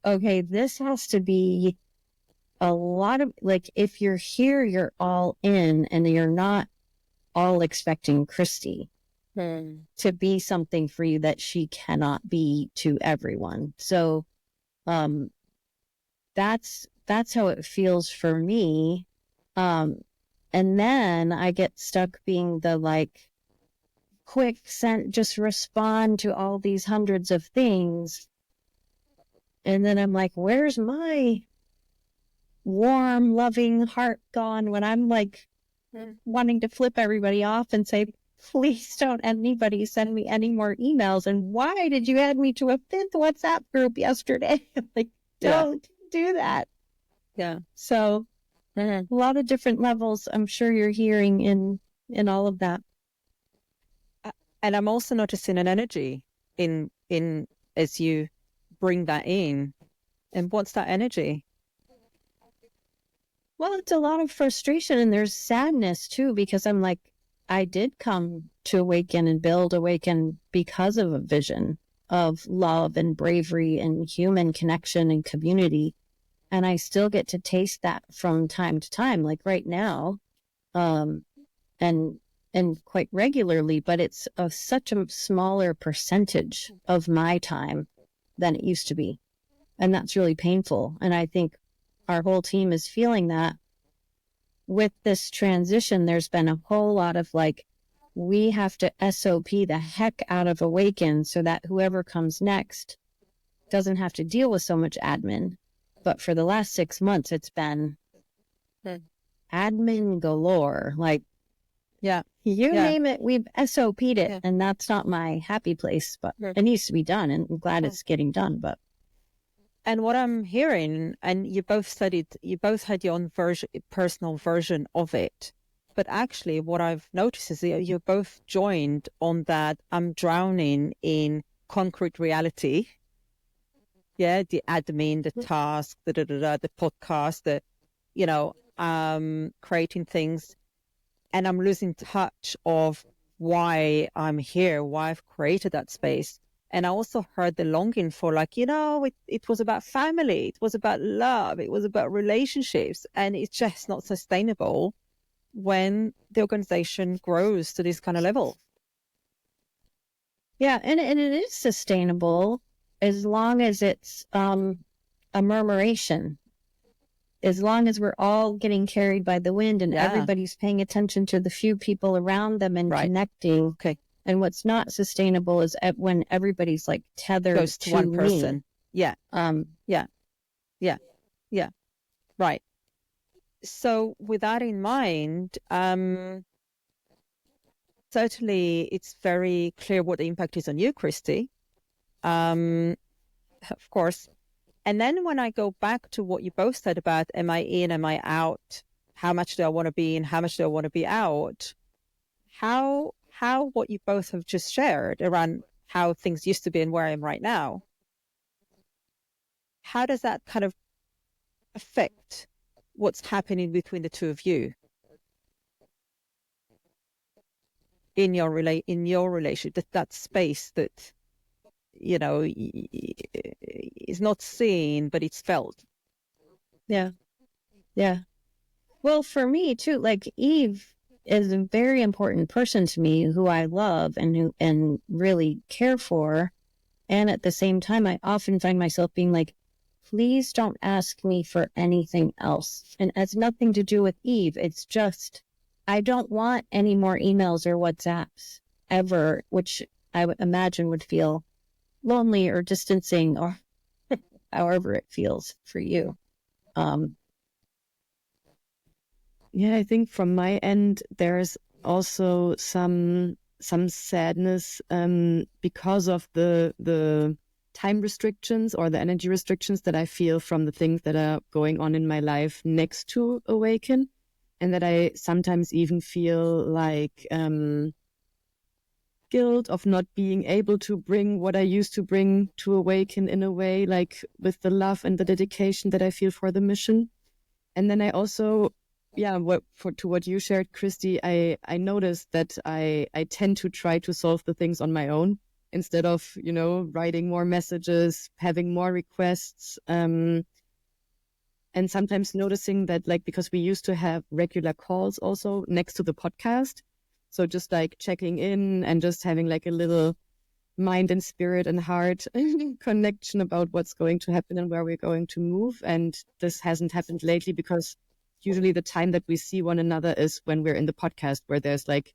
okay, this has to be a lot of, like, if you're here, you're all in, and you're not all expecting Christi to be something for you that she cannot be to everyone. So that's how it feels for me. And then I get stuck being the like quick sent, just respond to all these hundreds of things. And then I'm like, where's my warm, loving heart gone when I'm like wanting to flip everybody off and say, please don't anybody send me any more emails. And why did you add me to a 5th WhatsApp group yesterday? Like, don't do that. Yeah. So a lot of different levels I'm sure you're hearing in all of that. And I'm also noticing an energy in as you bring that in. And what's that energy? Well, it's a lot of frustration, and there's sadness too, because I'm like, I did come to Awaken and build Awaken because of a vision of love and bravery and human connection and community. And I still get to taste that from time to time, like right now, and quite regularly, but it's such a smaller percentage of my time than it used to be. And that's really painful. And I think our whole team is feeling that. With this transition, there's been a whole lot of like, we have to SOP the heck out of Awaken so that whoever comes next doesn't have to deal with so much admin. But for the last 6 months, it's been admin galore. Like, you name it, we've SOP'd it. And that's not my happy place, but it needs to be done. And I'm glad it's getting done. But and what I'm hearing, and you both had your own personal version of it. But actually what I've noticed is that you're both joined on that I'm drowning in concrete reality. Yeah, the admin, the task, the podcast, creating things. And I'm losing touch of why I'm here, why I've created that space. And I also heard the longing for it was about family. It was about love. It was about relationships. And it's just not sustainable when the organization grows to this kind of level. Yeah. And it is sustainable as long as it's a murmuration. As long as we're all getting carried by the wind and everybody's paying attention to the few people around them and connecting. Okay. And what's not sustainable is when everybody's like tethered Goes to to one me. person. Yeah. Yeah. Right. So with that in mind, certainly it's very clear what the impact is on you, Christi. Of course. And then when I go back to what you both said about, am I in, am I out? How much do I want to be in? How much do I want to be out? How what you both have just shared around how things used to be and where I am right now, how does that kind of affect what's happening between the two of you in your relationship, that space that, you know, is not seen, but it's felt? Yeah. Yeah. Well, for me too, like Eve is a very important person to me who I love and really care for. And at the same time, I often find myself being like, please don't ask me for anything else. And it has nothing to do with Eve. It's just, I don't want any more emails or WhatsApps ever, which I would imagine would feel lonely or distancing or however it feels for you. Yeah, I think from my end, there's also some sadness because of the time restrictions or the energy restrictions that I feel from the things that are going on in my life next to Awaken, and that I sometimes even feel like guilt of not being able to bring what I used to bring to Awaken in a way, like with the love and the dedication that I feel for the mission. And then I also, to what you shared, Christi, I noticed that I tend to try to solve the things on my own instead of, writing more messages, having more requests, and sometimes noticing that, like, because we used to have regular calls also next to the podcast. So just like checking in and just having like a little mind and spirit and heart connection about what's going to happen and where we're going to move. And this hasn't happened lately because usually the time that we see one another is when we're in the podcast, where there's like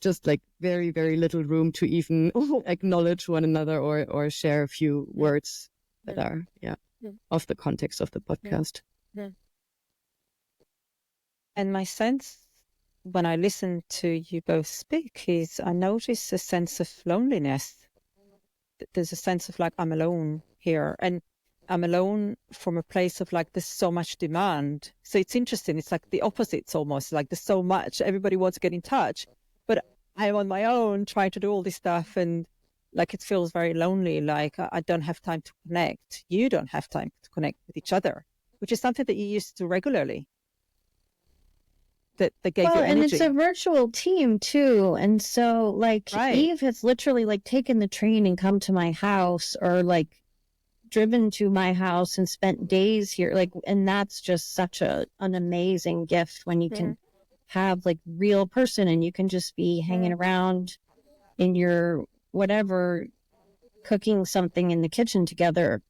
just like very, very little room to even acknowledge one another or share a few words that are of the context of the podcast. And my sense when I listen to you both speak is I notice a sense of loneliness. There's a sense of like, I'm alone here. And I'm alone from a place of like, there's so much demand. So it's interesting. It's like the opposites almost, like there's so much, everybody wants to get in touch, but I'm on my own trying to do all this stuff. And like, it feels very lonely. Like I don't have time to connect. You don't have time to connect with each other, which is something that you used to do regularly. That gave you energy. And it's a virtual team too. And so like Right. Eve has literally like taken the train and come to my house or like driven to my house and spent days here. Like, and that's just such an amazing gift when you can have like real person and you can just be hanging around in your whatever, cooking something in the kitchen together.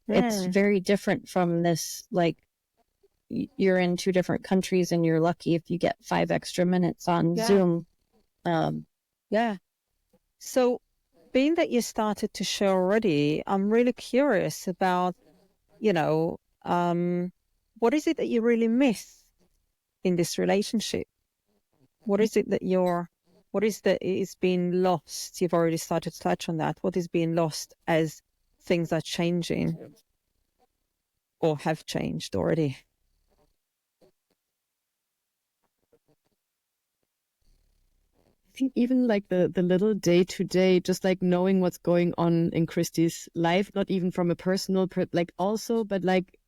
It's very different from this, like, you're in 2 different countries and you're lucky if you get 5 extra minutes on Zoom. So being that you started to share already, I'm really curious about, what is it that you really miss in this relationship? What is it that is being lost? You've already started to touch on that. What is being lost as things are changing or have changed already? I think even like the little day to day, just like knowing what's going on in Christi's life, not even from a personal, like also, but like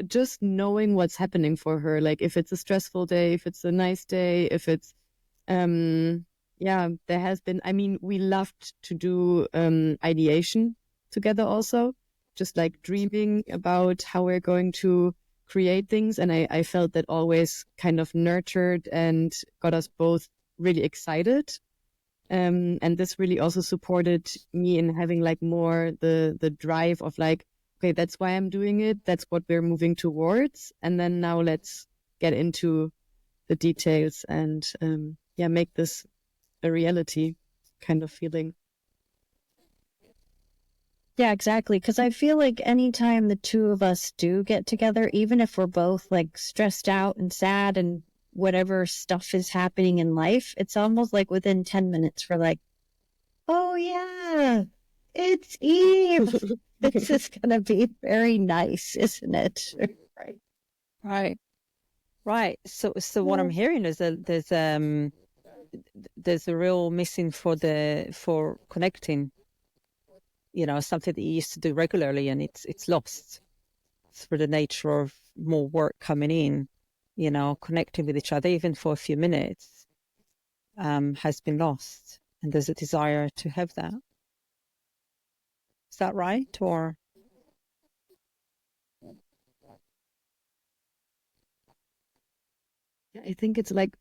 just knowing what's happening for her. Like if it's a stressful day, if it's a nice day, if it's, there has been, I mean, we loved to do ideation together also, just like dreaming about how we're going to create things. And I felt that always kind of nurtured and got us both really excited. And this really also supported me in having like more the drive of like, okay, that's why I'm doing it. That's what we're moving towards. And then now let's get into the details and make this a reality. kind of feeling. Yeah, exactly. Because I feel like anytime the two of us do get together, even if we're both like stressed out and sad and whatever stuff is happening in life, it's almost like within 10 minutes we're like, oh yeah, it's Eve. This is going to be very nice, isn't it? Right. Right. Right. So what I'm hearing is that there's a real missing for connecting, something that you used to do regularly, and it's lost through the nature of more work coming in, connecting with each other, even for a few minutes, has been lost. And there's a desire to have that. Is that right? Or Yeah, I think it's like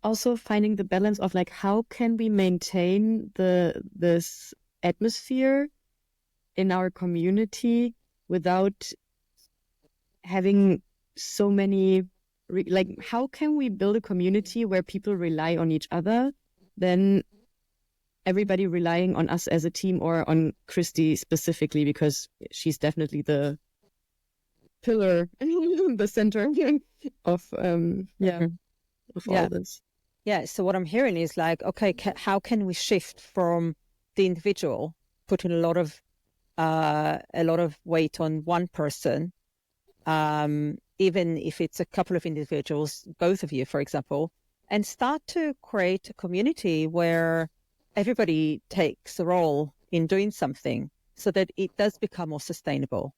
also finding the balance of like how can we maintain this atmosphere in our community without having so many like how can we build a community where people rely on each other, then everybody relying on us as a team or on Christi specifically, because she's definitely the pillar, the center of all this. Yeah. So what I'm hearing is like, okay, how can we shift from the individual putting a lot of weight on one person, even if it's a couple of individuals, both of you, for example, and start to create a community where everybody takes a role in doing something so that it does become more sustainable.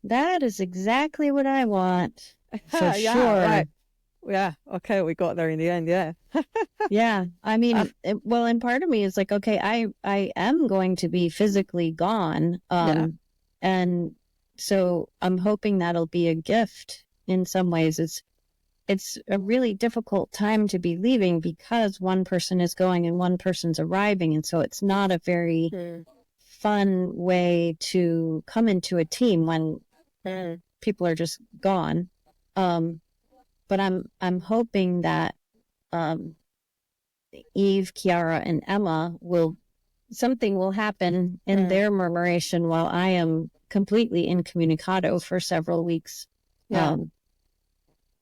That is exactly what I want. For Yeah, sure. right. Yeah. Okay. We got there in the end. Yeah. Yeah. I mean, well, and part of me is like, okay, I am going to be physically gone. Yeah. And so I'm hoping that'll be a gift in some ways. It's a really difficult time to be leaving because one person is going and one person's arriving. And so it's not a very fun way to come into a team when people are just gone. But I'm hoping that Eve, Kiara, and Emma something will happen in their murmuration while I am completely incommunicado for several weeks. Yeah.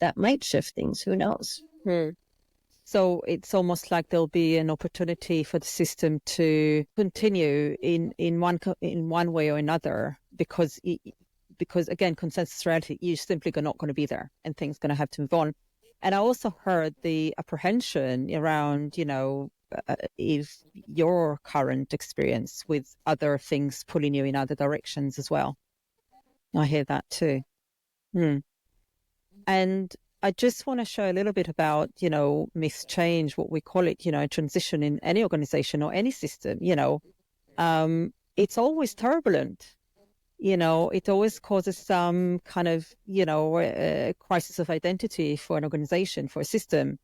That might shift things. Who knows? So it's almost like there'll be an opportunity for the system to continue in one way or another, because again, consensus reality, you're simply not going to be there, and things going to have to move on. And I also heard the apprehension around, if your current experience with other things pulling you in other directions as well. I hear that too. And I just want to show a little bit about, myth change, what we call it, transition in any organization or any system. It's always turbulent. It always causes some kind of, crisis of identity for an organization, for a system,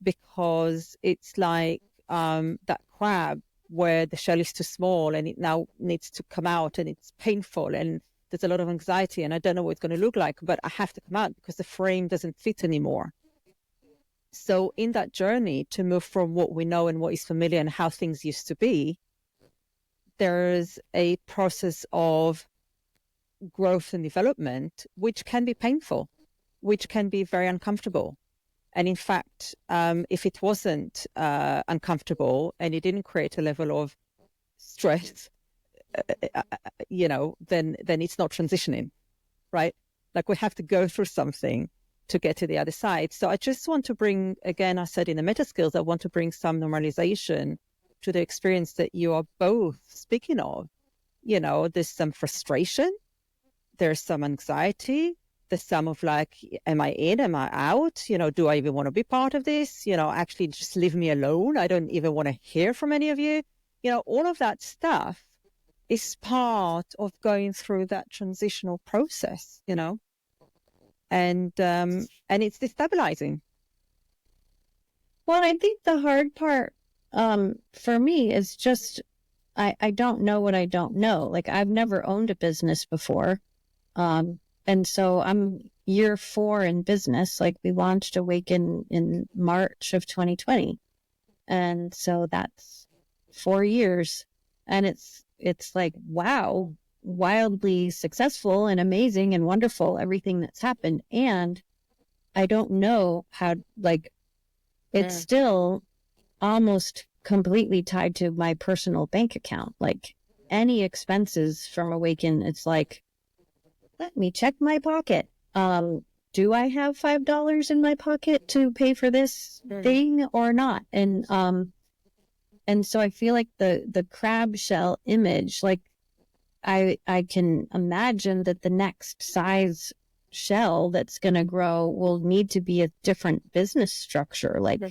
because it's like that crab where the shell is too small and it now needs to come out, and it's painful and there's a lot of anxiety and I don't know what it's going to look like, but I have to come out because the frame doesn't fit anymore. So in that journey to move from what we know and what is familiar and how things used to be, there's a process of growth and development, which can be painful, which can be very uncomfortable. And in fact, if it wasn't uncomfortable and it didn't create a level of stress, then it's not transitioning, right? Like we have to go through something to get to the other side. So I just want to bring, again, I said in the meta skills, I want to bring some normalization to the experience that you are both speaking of. There's some frustration, there's some anxiety, there's some of like, am I in, am I out? Do I even want to be part of this? Actually just leave me alone. I don't even want to hear from any of you. All of that stuff is part of going through that transitional process, and it's destabilizing. Well, I think the hard part for me is just I don't know what I don't know. Like I've never owned a business before. And so I'm year 4 in business. Like we launched Awaken in March of 2020. And so that's 4 years. And it's like, wow, wildly successful and amazing and wonderful, everything that's happened. And I don't know how, like, it's still almost completely tied to my personal bank account. Like, any expenses from Awaken, it's like, let me check my pocket. Do I have $5 in my pocket to pay for this thing or not? And so I feel like the crab shell image, like, I can imagine that the next size shell that's going to grow will need to be a different business structure, like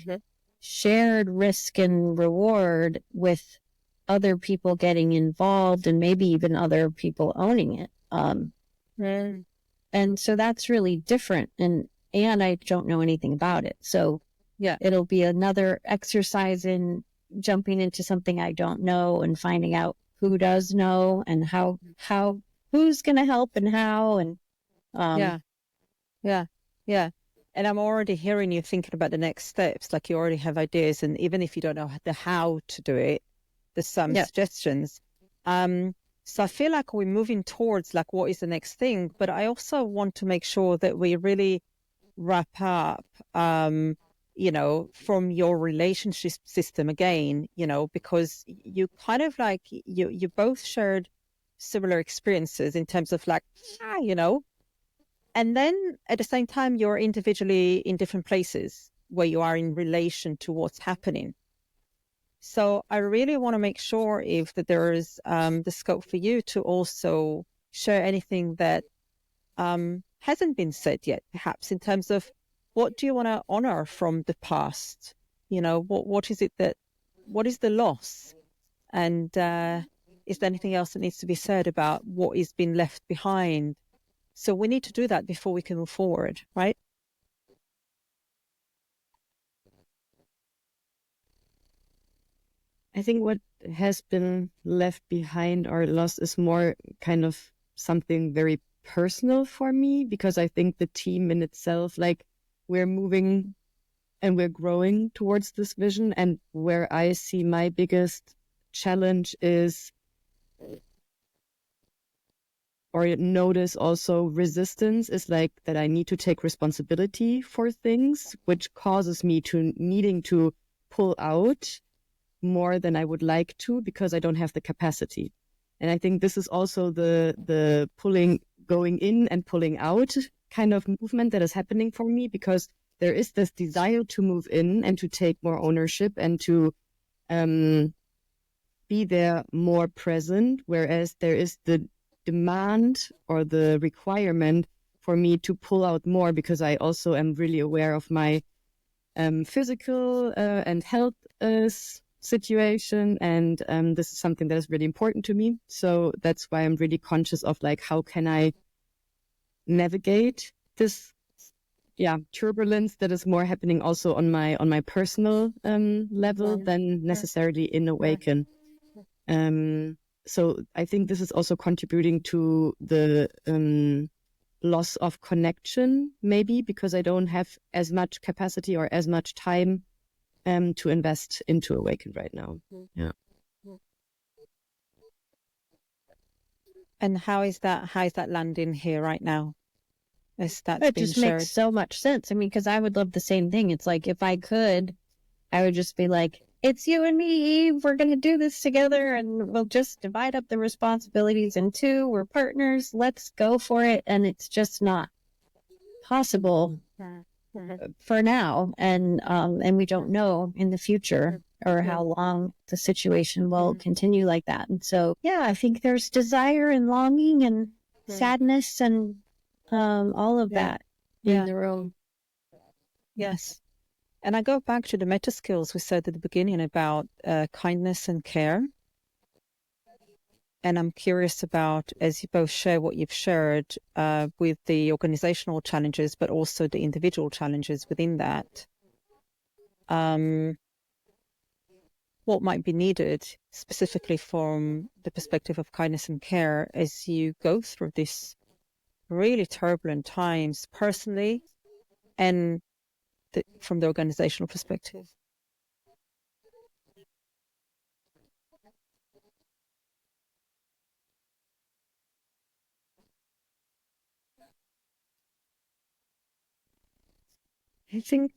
shared risk and reward with other people getting involved and maybe even other people owning it. And so that's really different. And I don't know anything about it. So Yeah. it'll be another exercise in jumping into something I don't know and finding out who does know and how who's going to help and how. And Yeah. And I'm already hearing you thinking about the next steps. Like, you already have ideas, and even if you don't know the how to do it, there's some suggestions. So I feel like we're moving towards, like, what is the next thing, but I also want to make sure that we really wrap up, from your relationship system again, because you kind of, like, you both shared similar experiences in terms of, like, and then at the same time, you're individually in different places where you are in relation to what's happening. So I really want to make sure if that there is the scope for you to also share anything that hasn't been said yet, perhaps in terms of what do you want to honor from the past? What is it what is the loss? And is there anything else that needs to be said about what is being left behind? So we need to do that before we can move forward, right? I think what has been left behind or lost is more kind of something very personal for me, because I think the team in itself, like, we're moving and we're growing towards this vision. And where I see my biggest challenge is, or notice also resistance, is like that I need to take responsibility for things, which causes me to needing to pull out more than I would like to, because I don't have the capacity. And I think this is also the pulling, going in and pulling out kind of movement that is happening for me, because there is this desire to move in and to take more ownership and to be there more present, whereas there is the demand or the requirement for me to pull out more, because I also am really aware of my physical and health situation, and this is something that is really important to me. So that's why I'm really conscious of, like, how can I navigate this turbulence that is more happening also on my personal level than necessarily in Awaken. So I think this is also contributing to the loss of connection, maybe because I don't have as much capacity or as much time to invest into Awaken right now. Yeah. And how is that landing here right now? It just makes so much sense. I mean, because I would love the same thing. It's like, if I could, I would just be like, it's you and me, Eve. We're going to do this together, and we'll just divide up the responsibilities in two. We're partners. Let's go for it. And it's just not possible for now. And we don't know in the future or how long the situation will continue like that. And so, I think there's desire and longing and sadness and all of that in the room. Yes. And I go back to the meta skills we said at the beginning about kindness and care. And I'm curious about, as you both share what you've shared with the organizational challenges, but also the individual challenges within that, what might be needed specifically from the perspective of kindness and care as you go through this really turbulent times personally and from the organizational perspective. I think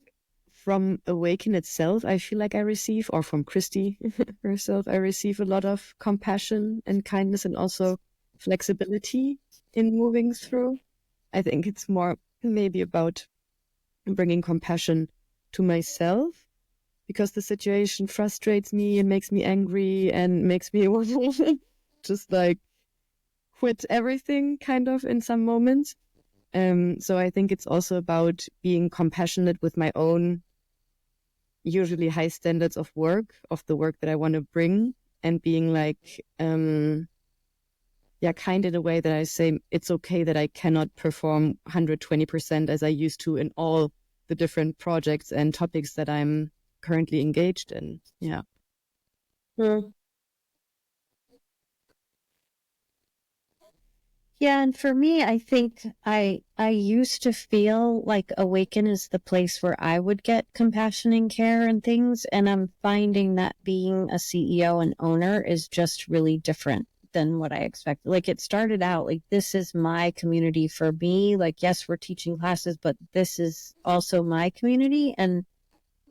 from Awaken itself, I feel like I receive, or from Christi herself, I receive a lot of compassion and kindness and also flexibility in moving through. I think it's more maybe about bringing compassion to myself because the situation frustrates me and makes me angry and makes me want to just like quit everything kind of in some moments. So I think it's also about being compassionate with my own usually high standards of work, of the work that I want to bring, and being like, kind in a way that I say it's okay that I cannot perform 120% as I used to in all the different projects and topics that I'm currently engaged in. Yeah. Yeah, and for me, I think I used to feel like Awaken is the place where I would get compassion and care and things, and I'm finding that being a CEO and owner is just really different than what I expected. Like it started out like this is my community for me. Like yes, we're teaching classes, but this is also my community. And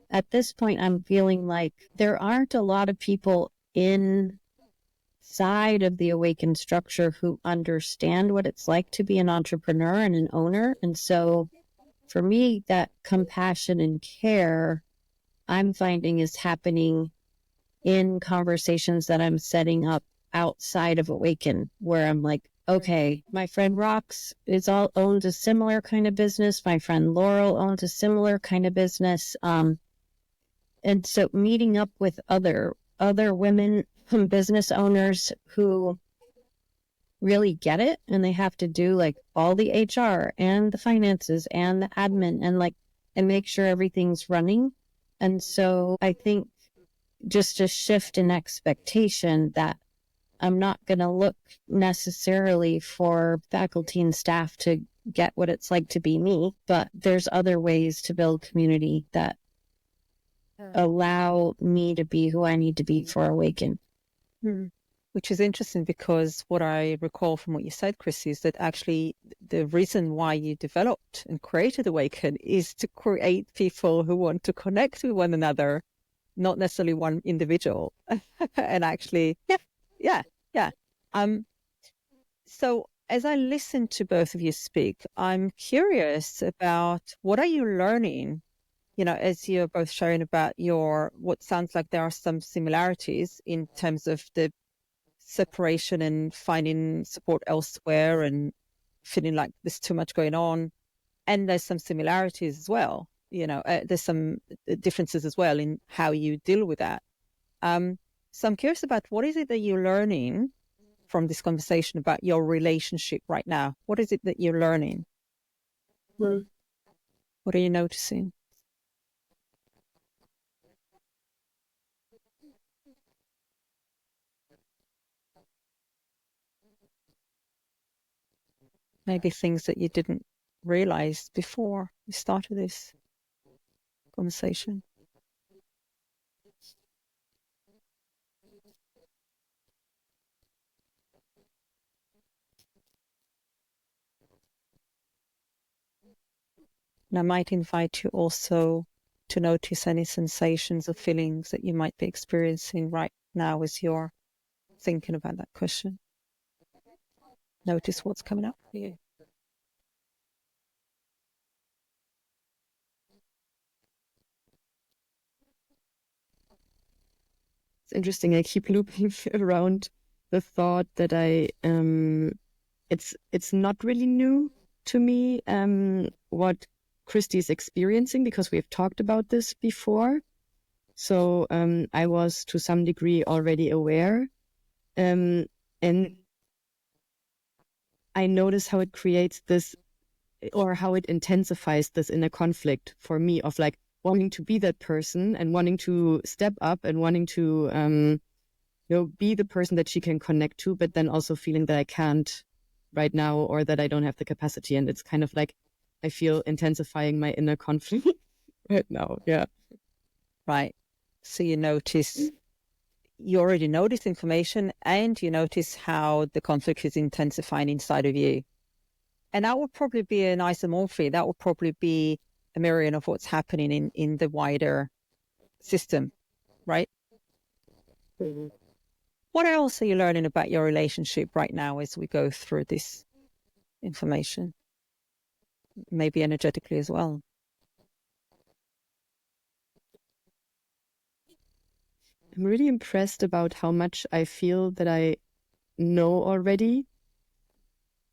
at this point, I'm feeling like there aren't a lot of people inside of the Awakened structure who understand what it's like to be an entrepreneur and an owner. And so for me, that compassion and care I'm finding is happening in conversations that I'm setting up outside of Awaken, where I'm like, okay, my friend Rox owns a similar kind of business. My friend Laurel owns a similar kind of business. And so meeting up with other women business owners who really get it, and they have to do like all the HR and the finances and the admin and make sure everything's running. And so I think just a shift in expectation that I'm not going to look necessarily for faculty and staff to get what it's like to be me, but there's other ways to build community that allow me to be who I need to be for Awaken. Which is interesting because what I recall from what you said, Christi, is that actually the reason why you developed and created Awaken is to create people who want to connect with one another, not necessarily one individual. And actually, yeah. So as I listen to both of you speak, I'm curious about what are you learning, as you're both sharing about what sounds like there are some similarities in terms of the separation and finding support elsewhere and feeling like there's too much going on. And there's some similarities as well. There's some differences as well in how you deal with that. So I'm curious about what is it that you're learning from this conversation about your relationship right now? What is it that you're learning? What are you noticing? Maybe things that you didn't realize before we started this conversation. And I might invite you also to notice any sensations or feelings that you might be experiencing right now as you're thinking about that question. Notice what's coming up for you. It's interesting. I keep looping around the thought that it's not really new to me, what Christi is experiencing, because we've talked about this before. So I was to some degree already aware. And I notice how it creates this, or how it intensifies this inner conflict for me of like wanting to be that person and wanting to step up and wanting to, be the person that she can connect to, but then also feeling that I can't right now, or that I don't have the capacity. And it's kind of like, I feel intensifying my inner conflict right now. Yeah. Right. So you already notice information, and you notice how the conflict is intensifying inside of you. And that would probably be an isomorphy. That would probably be a mirror of what's happening in the wider system, right? Mhm. What else are you learning about your relationship right now as we go through this information? Maybe energetically as well. I'm really impressed about how much I feel that I know already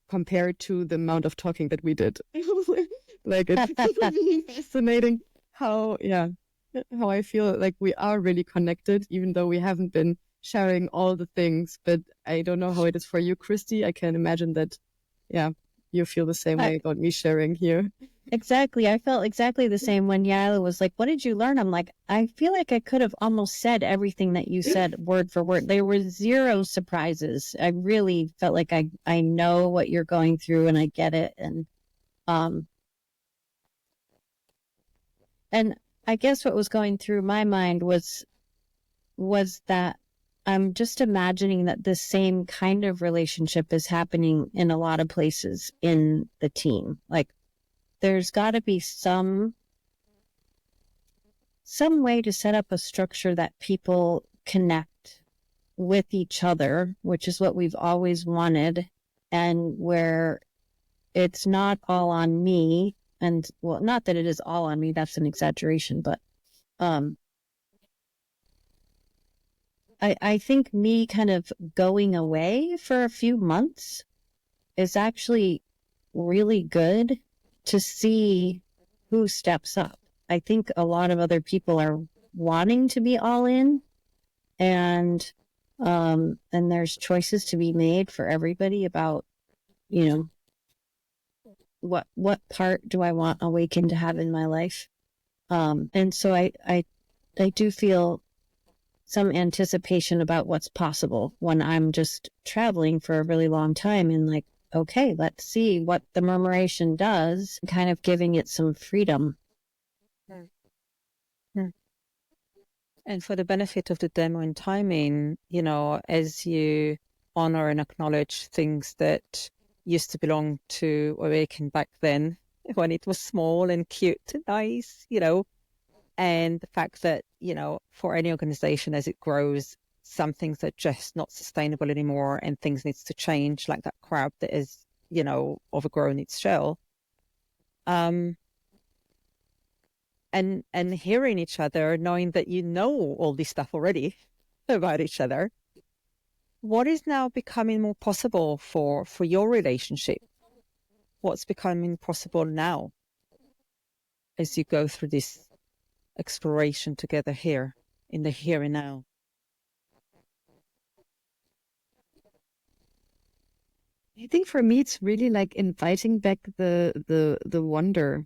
compared to the amount of talking that we did. Like it's really fascinating how I feel like we are really connected, even though we haven't been sharing all the things. But I don't know how it is for you, Christi. I can imagine that, you feel the same way about me sharing here. Exactly. I felt exactly the same when Yael was like, what did you learn? I'm like, I feel like I could have almost said everything that you said word for word. There were zero surprises. I really felt like I know what you're going through and I get it. And I guess what was going through my mind was that I'm just imagining that the same kind of relationship is happening in a lot of places in the team. Like there's got to be some way to set up a structure that people connect with each other, which is what we've always wanted, and where it's not all on me. And well, not that it is all on me, that's an exaggeration, but I think me kind of going away for a few months is actually really good to see who steps up. I think a lot of other people are wanting to be all in, and there's choices to be made for everybody about, you know, what part do I want Awaken to have in my life. And so I do feel some anticipation about what's possible when I'm just traveling for a really long time and like, okay, let's see what the murmuration does, kind of giving it some freedom. And for the benefit of the demo and timing, as you honor and acknowledge things that used to belong to Awaken back then, when it was small and cute and nice, and the fact that, for any organization as it grows, some things are just not sustainable anymore and things needs to change, like that crab that is, overgrown its shell. And hearing each other, knowing that you know all this stuff already about each other, what is now becoming more possible for your relationship? What's becoming possible now as you go through this exploration together here in the here and now? I think for me, it's really like inviting back the wonder,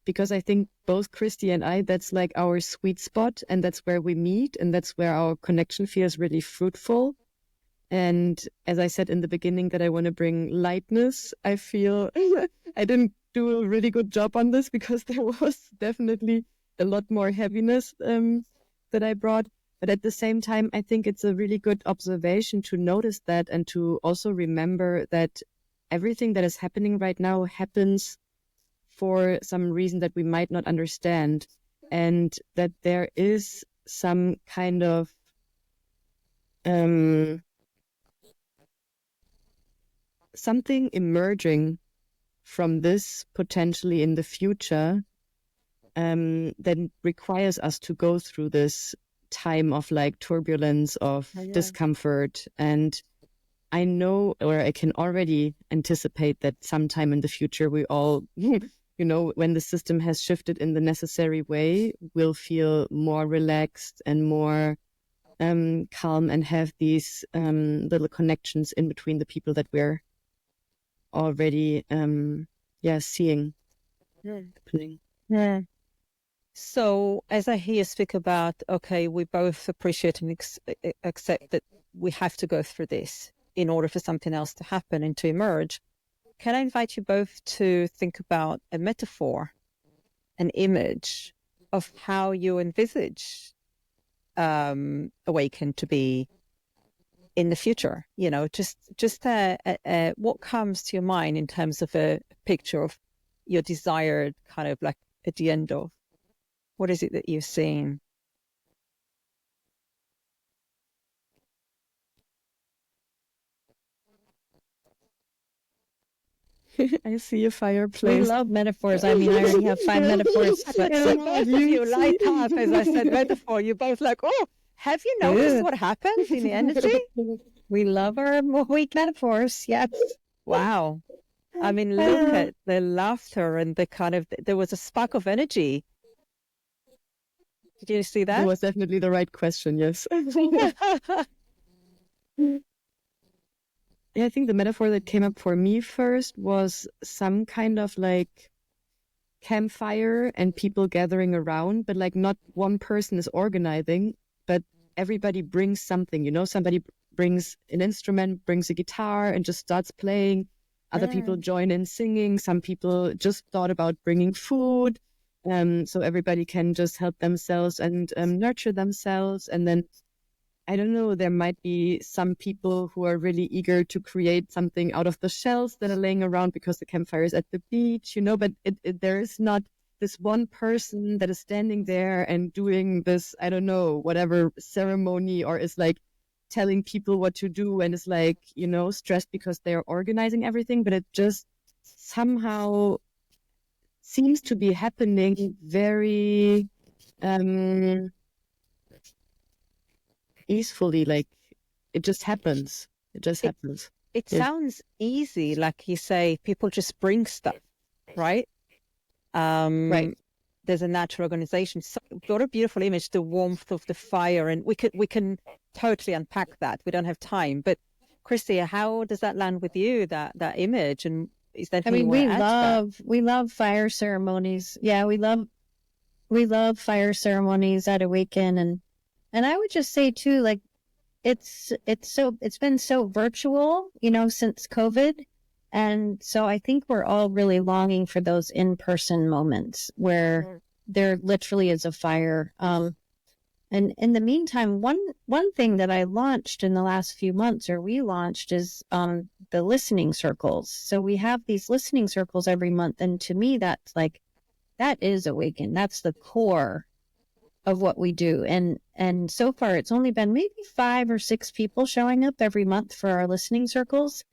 because I think both Christi and I, that's like our sweet spot, and that's where we meet, and that's where our connection feels really fruitful. And as I said in the beginning, that I want to bring lightness. I feel I didn't do a really good job on this because there was definitely a lot more heaviness that I brought. But at the same time, I think it's a really good observation to notice that, and to also remember that everything that is happening right now happens for some reason that we might not understand, and that there is some kind of something emerging from this potentially in the future, that requires us to go through this time of like turbulence, of discomfort. And I know, or I can already anticipate that sometime in the future, we all, when the system has shifted in the necessary way, will feel more relaxed and more calm, and have these little connections in between the people that we're already seeing happening. Yeah. So as I hear you speak about, okay, we both appreciate and accept that we have to go through this in order for something else to happen and to emerge, can I invite you both to think about a metaphor, an image of how you envisage Awaken to be in the future? Just what comes to your mind in terms of a picture of your desired kind of like at the end of? What is it that you're seeing? I see a fireplace. We love metaphors. I mean, I already have 5 metaphors. But So both of you light up as I said metaphor. You're both like, oh, have you noticed what happened in the energy? we love our weak metaphors. Yes. Wow. I mean, look at the laughter and the kind of, there was a spark of energy. Did you see That that? was definitely the right question, yes. Yeah, I think the metaphor that came up for me first was some kind of like campfire and people gathering around, but like not one person is organizing, but everybody brings something, you know, somebody brings an instrument, brings a guitar and just starts playing. Other people join in singing. Some people just thought about bringing food. So everybody can just help themselves and nurture themselves. And then I don't know, there might be some people who are really eager to create something out of the shells that are laying around because the campfire is at the beach, you know, but there is not this one person that is standing there and doing this, I don't know, whatever ceremony, or is like telling people what to do and is like, you know, stressed because they're organizing everything, but it just somehow seems to be happening very easily, like it just happens. It just happens. It Yeah. sounds easy, like you say, people just bring stuff, right? Right. There's a natural organization. So, what a beautiful image, the warmth of the fire, and we can totally unpack that. We don't have time, but Christi, how does that land with you? That image, and is there I anything mean, you want to add to that? we love fire ceremonies. Yeah, we love fire ceremonies at Awaken, and I would just say too, like it's been so virtual, you know, since COVID. And so I think we're all really longing for those in-person moments where there literally is a fire. And in the meantime, one thing that I launched in the last few months, or we launched, is the listening circles. So we have these listening circles every month, and to me, that's like, that is Awaken. That's the core of what we do. And so far, it's only been maybe 5 or 6 people showing up every month for our listening circles.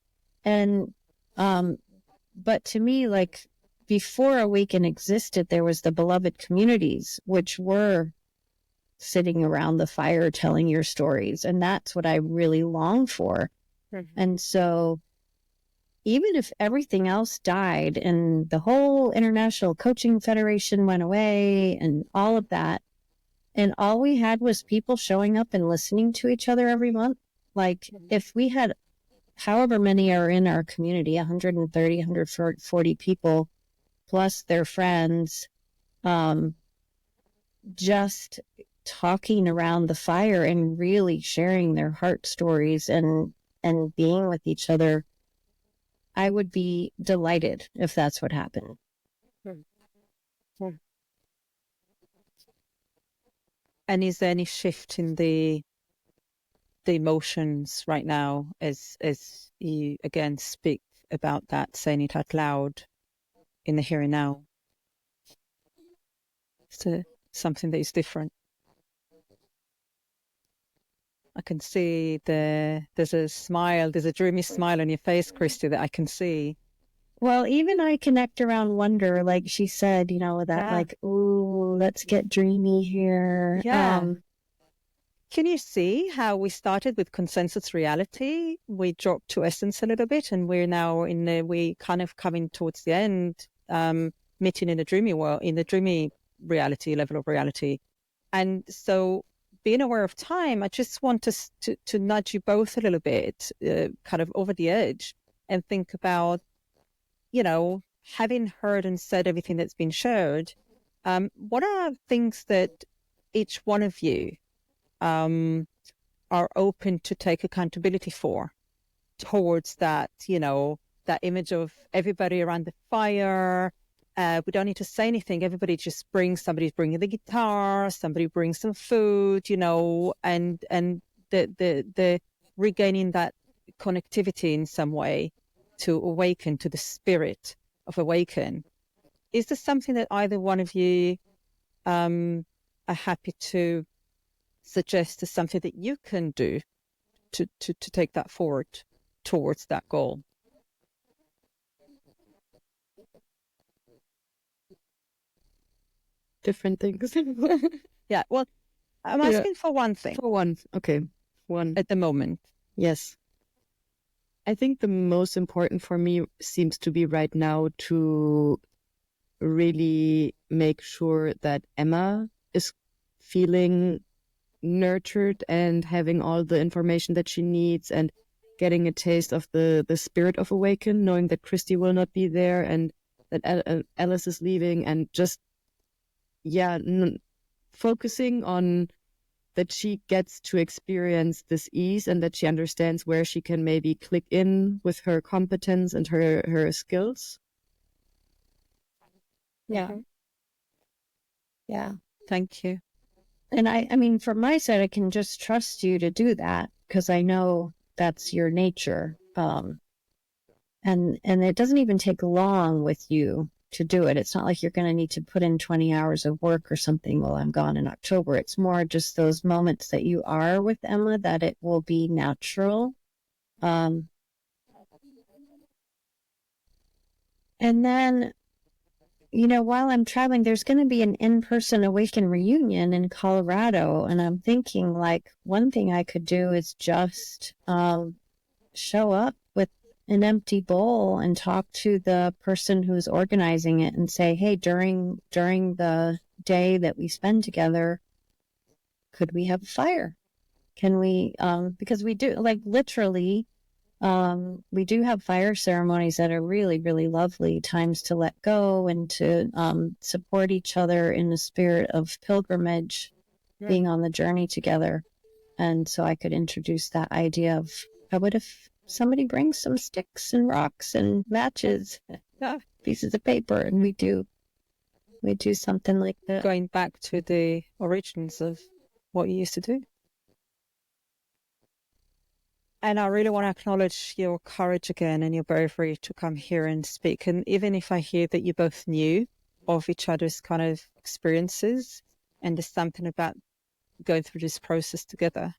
And but to me, like, before Awaken existed, there was the beloved communities, which were sitting around the fire telling your stories, and that's what I really long for. And so even if everything else died and the whole International Coaching Federation went away and all of that, and all we had was people showing up and listening to each other every month, like if we had however many are in our community, 130, 140 people, plus their friends, just talking around the fire and really sharing their heart stories and being with each other, I would be delighted if that's what happened. And is there any shift in the emotions right now as you again speak about that, saying it out loud in the here and now? So something that is different. I can see there's a smile, there's a dreamy smile on your face, Christi, that I can see. Well, even I connect around wonder, like she said, you know, that like, ooh, let's get dreamy here. Yeah. Can you see how we started with consensus reality? We dropped to essence a little bit, and we're now we kind of coming towards the end, meeting in the dreamy world, in the dreamy reality, level of reality. And so being aware of time, I just want us to nudge you both a little bit, kind of over the edge, and think about, you know, having heard and said everything that's been shared, what are things that each one of you are open to take accountability for towards that, you know, that image of everybody around the fire. We don't need to say anything. Everybody just somebody's bringing the guitar, somebody brings some food, you know, and the regaining that connectivity in some way to awaken to the spirit of Awaken is there something that either one of you are happy to suggest as something that you can do to take that forward towards that goal? Different things. Yeah, well, I'm asking for one thing. For one. Okay. One. At the moment. Yes. I think the most important for me seems to be right now to really make sure that Emma is feeling nurtured and having all the information that she needs and getting a taste of the spirit of Awaken, knowing that Christi will not be there and that Alice is leaving, and just, focusing on that she gets to experience this ease and that she understands where she can maybe click in with her competence and her skills. Yeah. Mm-hmm. Yeah. Thank you. And I mean, from my side, I can just trust you to do that because I know that's your nature. And it doesn't even take long with you to do it. It's not like you're going to need to put in 20 hours of work or something while I'm gone in October. It's more just those moments that you are with Emma that it will be natural. And then, while I'm traveling, there's going to be an in-person Awaken reunion in Colorado. And I'm thinking, like, one thing I could do is just show up with an empty bowl and talk to the person who's organizing it and say, hey, during the day that we spend together, could we have a fire? Can we, because we do, like, literally, we do have fire ceremonies that are really, really lovely, times to let go and to support each other in the spirit of pilgrimage, being on the journey together. And so I could introduce that idea of, how about if somebody brings some sticks and rocks and matches, pieces of paper, and we do something like that. Going back to the origins of what you used to do. And I really want to acknowledge your courage again and your bravery to come here and speak. And even if I hear that you both knew of each other's kind of experiences, and there's something about going through this process together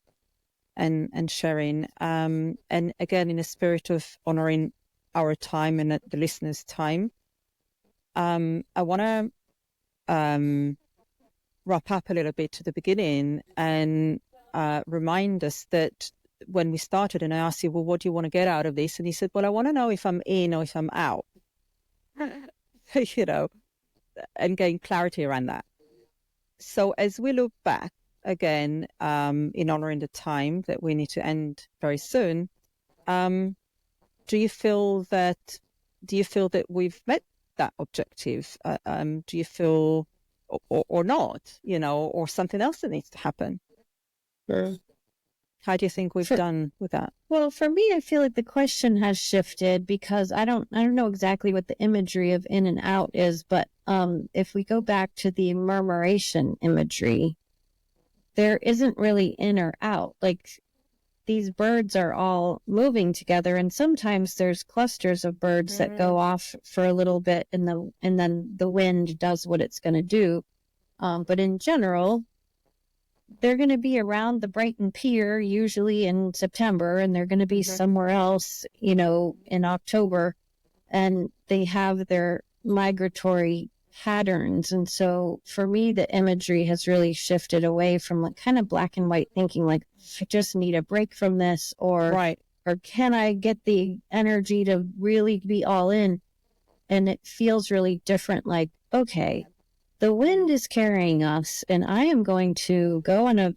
and sharing. And again, in a spirit of honoring our time and the listeners' time, I want to wrap up a little bit to the beginning and remind us that when we started and I asked you, well, what do you want to get out of this? And he said, well, I want to know if I'm in or if I'm out, and gain clarity around that. So as we look back again, in honoring the time that we need to end very soon, do you feel that we've met that objective? Do you feel, or not, or something else that needs to happen? Sure. How do you think we've done with that? Well, for me, I feel like the question has shifted because I don't know exactly what the imagery of in and out is, but if we go back to the murmuration imagery, there isn't really in or out. Like, these birds are all moving together, and sometimes there's clusters of birds that go off for a little bit, and then the wind does what it's going to do. But in general, they're going to be around the Brighton Pier usually in September, and they're going to be somewhere else, in October, and they have their migratory patterns. And so for me, the imagery has really shifted away from like kind of black and white thinking, like, I just need a break from this, or can I get the energy to really be all in? And it feels really different. Like, okay, the wind is carrying us, and I am going to go on a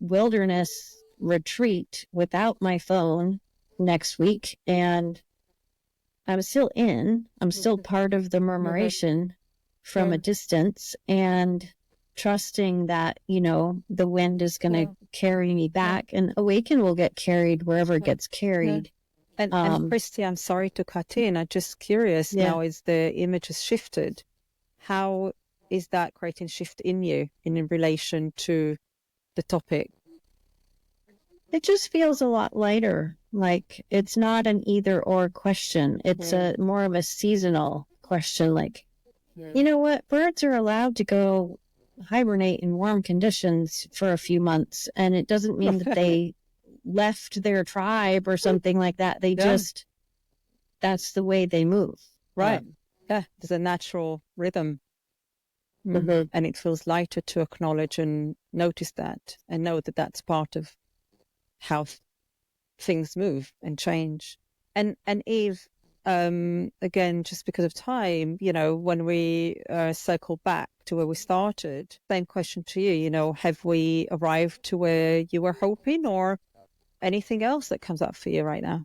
wilderness retreat without my phone next week. And I'm still part of the murmuration from a distance, and trusting that, the wind is going to carry me back, and Awaken will get carried wherever it gets carried. And Christi, I'm sorry to cut in. I'm just curious now, as the image has shifted, how is that creating shift in you in relation to the topic? It just feels a lot lighter. Like, it's not an either or question. It's a more of a seasonal question. Like, You know what? Birds are allowed to go hibernate in warm conditions for a few months, and it doesn't mean that they left their tribe or something like that. They just, that's the way they move. Right. Yeah. There's a natural rhythm. And it feels lighter to acknowledge and notice that and know that that's part of how things move and change. And Eve, again, just because of time, when we circle back to where we started, same question to you, have we arrived to where you were hoping, or anything else that comes up for you right now?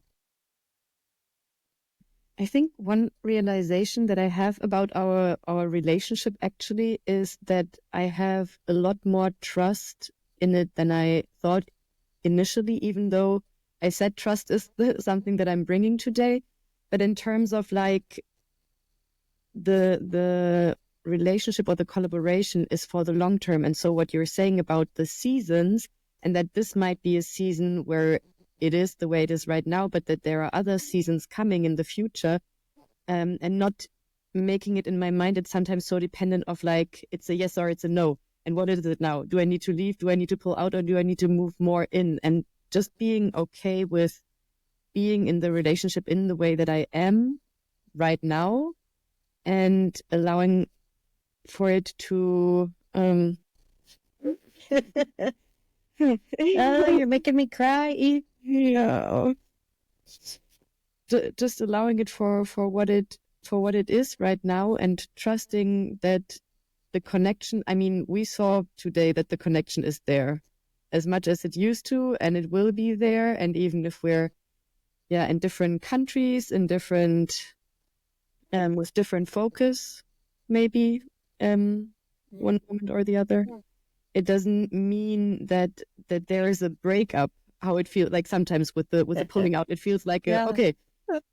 I think one realization that I have about our relationship actually is that I have a lot more trust in it than I thought initially, even though I said trust is something that I'm bringing today. But in terms of like the relationship or the collaboration is for the long term. And so what you're saying about the seasons, and that this might be a season where it is the way it is right now, but that there are other seasons coming in the future, and not making it in my mind, it's sometimes so dependent of like, it's a yes or it's a no. And what is it now? Do I need to leave? Do I need to pull out, or do I need to move more in? And just being okay with being in the relationship in the way that I am right now, and allowing for it to Oh, you're making me cry. yeah, just allowing it for what it is right now, and trusting that the connection, I mean, we saw today that the connection is there as much as it used to, and it will be there. And even if we're in different countries, in different with different focus, maybe one moment or the other, it doesn't mean that there is a breakup. How it feels like sometimes with the pulling out, it feels like okay,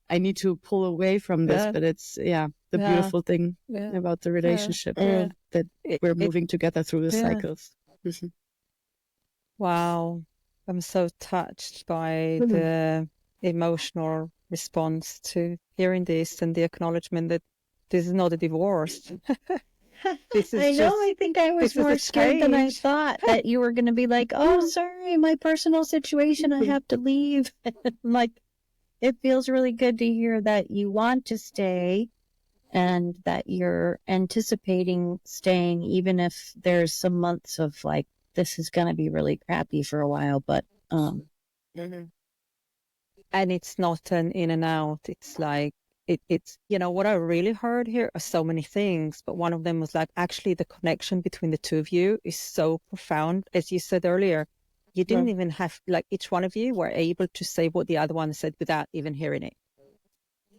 I need to pull away from this. But it's the beautiful thing about the relationship, that we're moving together through the cycles. Wow. I'm so touched by the emotional response to hearing this, and the acknowledgement that this is not a divorce. This is I think I was more scared than I thought, that you were going to be like, oh, sorry, my personal situation, I have to leave. Like, it feels really good to hear that you want to stay and that you're anticipating staying, even if there's some months of like, this is going to be really crappy for a while, but and it's not an in and out. It's like it's what I really heard here are so many things, but one of them was like, actually the connection between the two of you is so profound. As you said earlier, you didn't even have, like, each one of you were able to say what the other one said without even hearing it.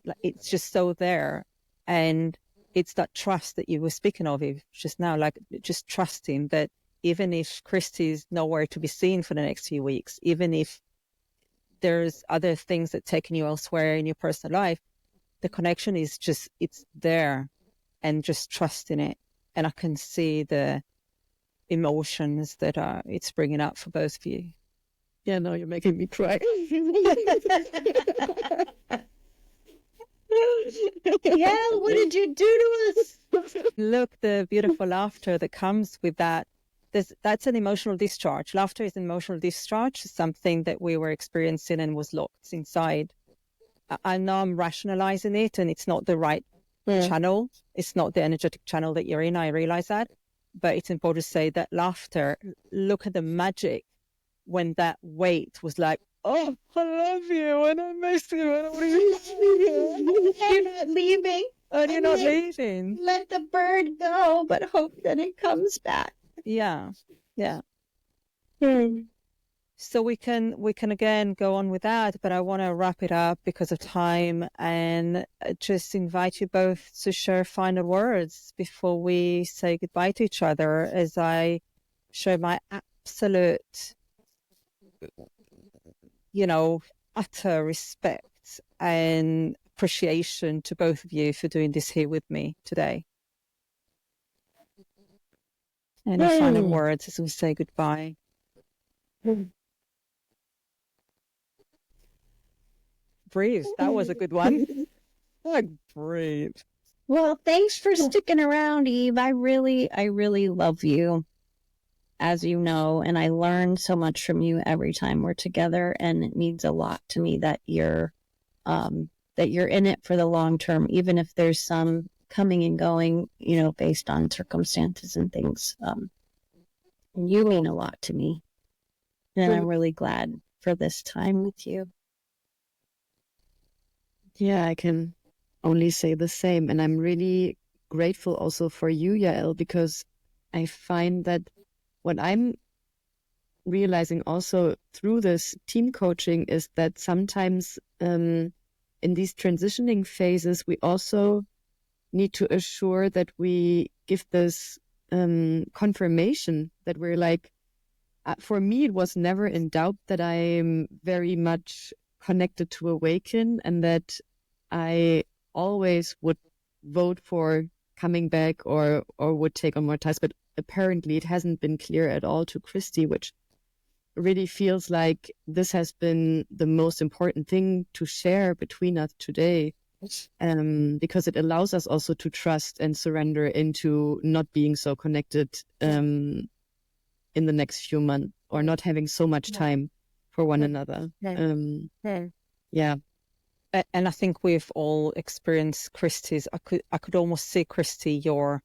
Like, it's just so there. And it's that trust that you were speaking of just now, like just trusting that even if Christi's nowhere to be seen for the next few weeks, even if there's other things that taken you elsewhere in your personal life, the connection is just, it's there, and just trust in it. And I can see the emotions that it's bringing up for both of you. Yeah, no, you're making me cry. yeah, what did you do to us? Look, the beautiful laughter that comes with that. That's an emotional discharge. Laughter is an emotional discharge, something that we were experiencing and was locked inside. I know I'm rationalizing it, and it's not the right channel. It's not the energetic channel that you're in. I realize that. But it's important to say that laughter, look at the magic when that weight was like, oh, I love you and I miss you and I want to You're not leaving. and you're not leaving. Let the bird go, but hope that it comes back. Yeah. So we can again go on with that, but I want to wrap it up because of time, and just invite you both to share final words before we say goodbye to each other, as I show my absolute, utter respect and appreciation to both of you for doing this here with me today. Any final words as we say goodbye? Breathe. That was a good one. Breathe. Well, thanks for sticking around, Eve. I really love you, as you know, and I learn so much from you every time we're together, and it means a lot to me that you're in it for the long term, even if there's some coming and going, based on circumstances and things. You mean a lot to me, and I'm really glad for this time with you. Yeah, I can only say the same. And I'm really grateful also for you, Yael, because I find that what I'm realizing also through this team coaching is that sometimes in these transitioning phases, we also need to assure that we give this confirmation that we're like, for me, it was never in doubt that I'm very much connected to Awaken and that I always would vote for coming back or would take on more tasks. But apparently it hasn't been clear at all to Christi, which really feels like this has been the most important thing to share between us today. Because it allows us also to trust and surrender into not being so connected in the next few months or not having so much time for one another. Yeah. And I think we've all experienced Christi's. I could almost see Christi, the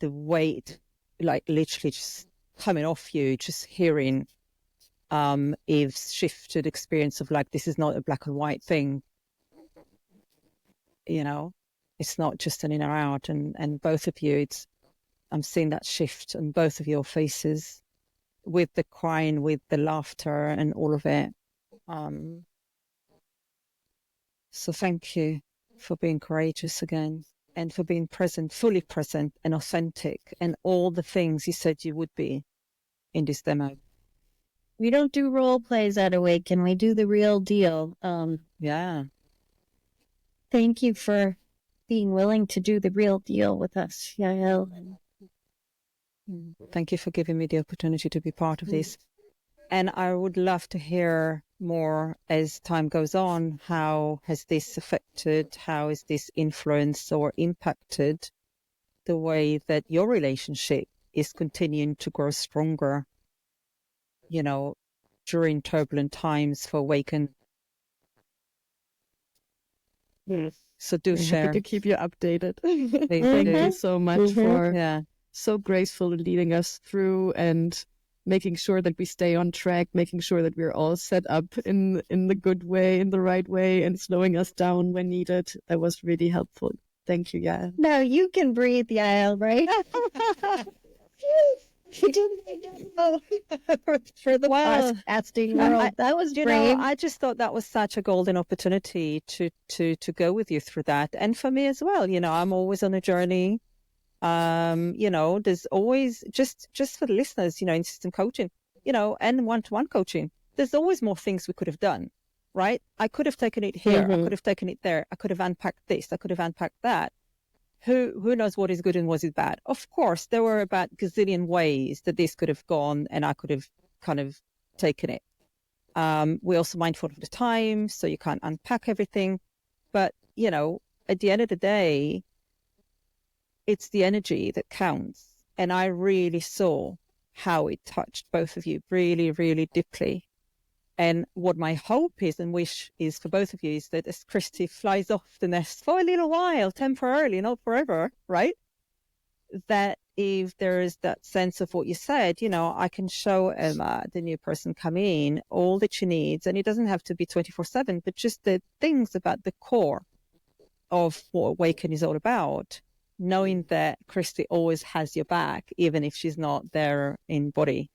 weight, like literally just coming off you, just hearing Eve's shifted experience of like, this is not a black and white thing. It's not just an in or out, and both of you, I'm seeing that shift on both of your faces, with the crying, with the laughter, and all of it. So thank you for being courageous again, and for being present, fully present and authentic, and all the things you said you would be in this demo. We don't do role plays at Awaken. We do the real deal. Yeah. Thank you for being willing to do the real deal with us, Yael. Thank you for giving me the opportunity to be part of this. And I would love to hear more as time goes on. How has this affected, how has this influenced or impacted the way that your relationship is continuing to grow stronger, during turbulent times for Awaken? So do share. Happy to keep you updated. Thank you so much for so gracefully leading us through and making sure that we stay on track, making sure that we're all set up in the good way, in the right way, and slowing us down when needed. That was really helpful. Thank you, Yael. Now you can breathe, Yael, right? for the podcasting world. That was brave. I just thought that was such a golden opportunity to go with you through that, and for me as well. I'm always on a journey. There's always just for the listeners, in system coaching, and one-to-one coaching. There's always more things we could have done, right? I could have taken it here. I could have taken it there. I could have unpacked this. I could have unpacked that. Who knows what is good and what is bad? Of course, there were about gazillion ways that this could have gone, and I could have kind of taken it. We're also mindful of the time, so you can't unpack everything. But, at the end of the day, it's the energy that counts. And I really saw how it touched both of you really, really deeply. And what my hope is and wish is for both of you is that as Christi flies off the nest for a little while, temporarily, not forever, right? That if there is that sense of what you said, I can show Emma, the new person come in, all that she needs. And it doesn't have to be 24/7, but just the things about the core of what Awaken is all about, knowing that Christi always has your back, even if she's not there in body,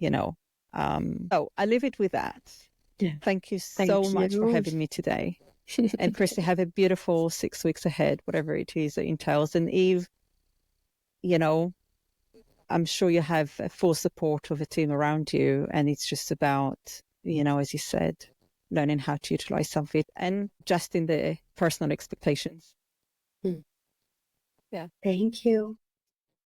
So I leave it with that. Yeah. Thank you so much for having me today. And Christi, have a beautiful 6 weeks ahead, whatever it is that entails. And Eve, I'm sure you have full support of a team around you. And it's just about, as you said, learning how to utilize some of it and adjusting the personal expectations. Yeah. Thank you.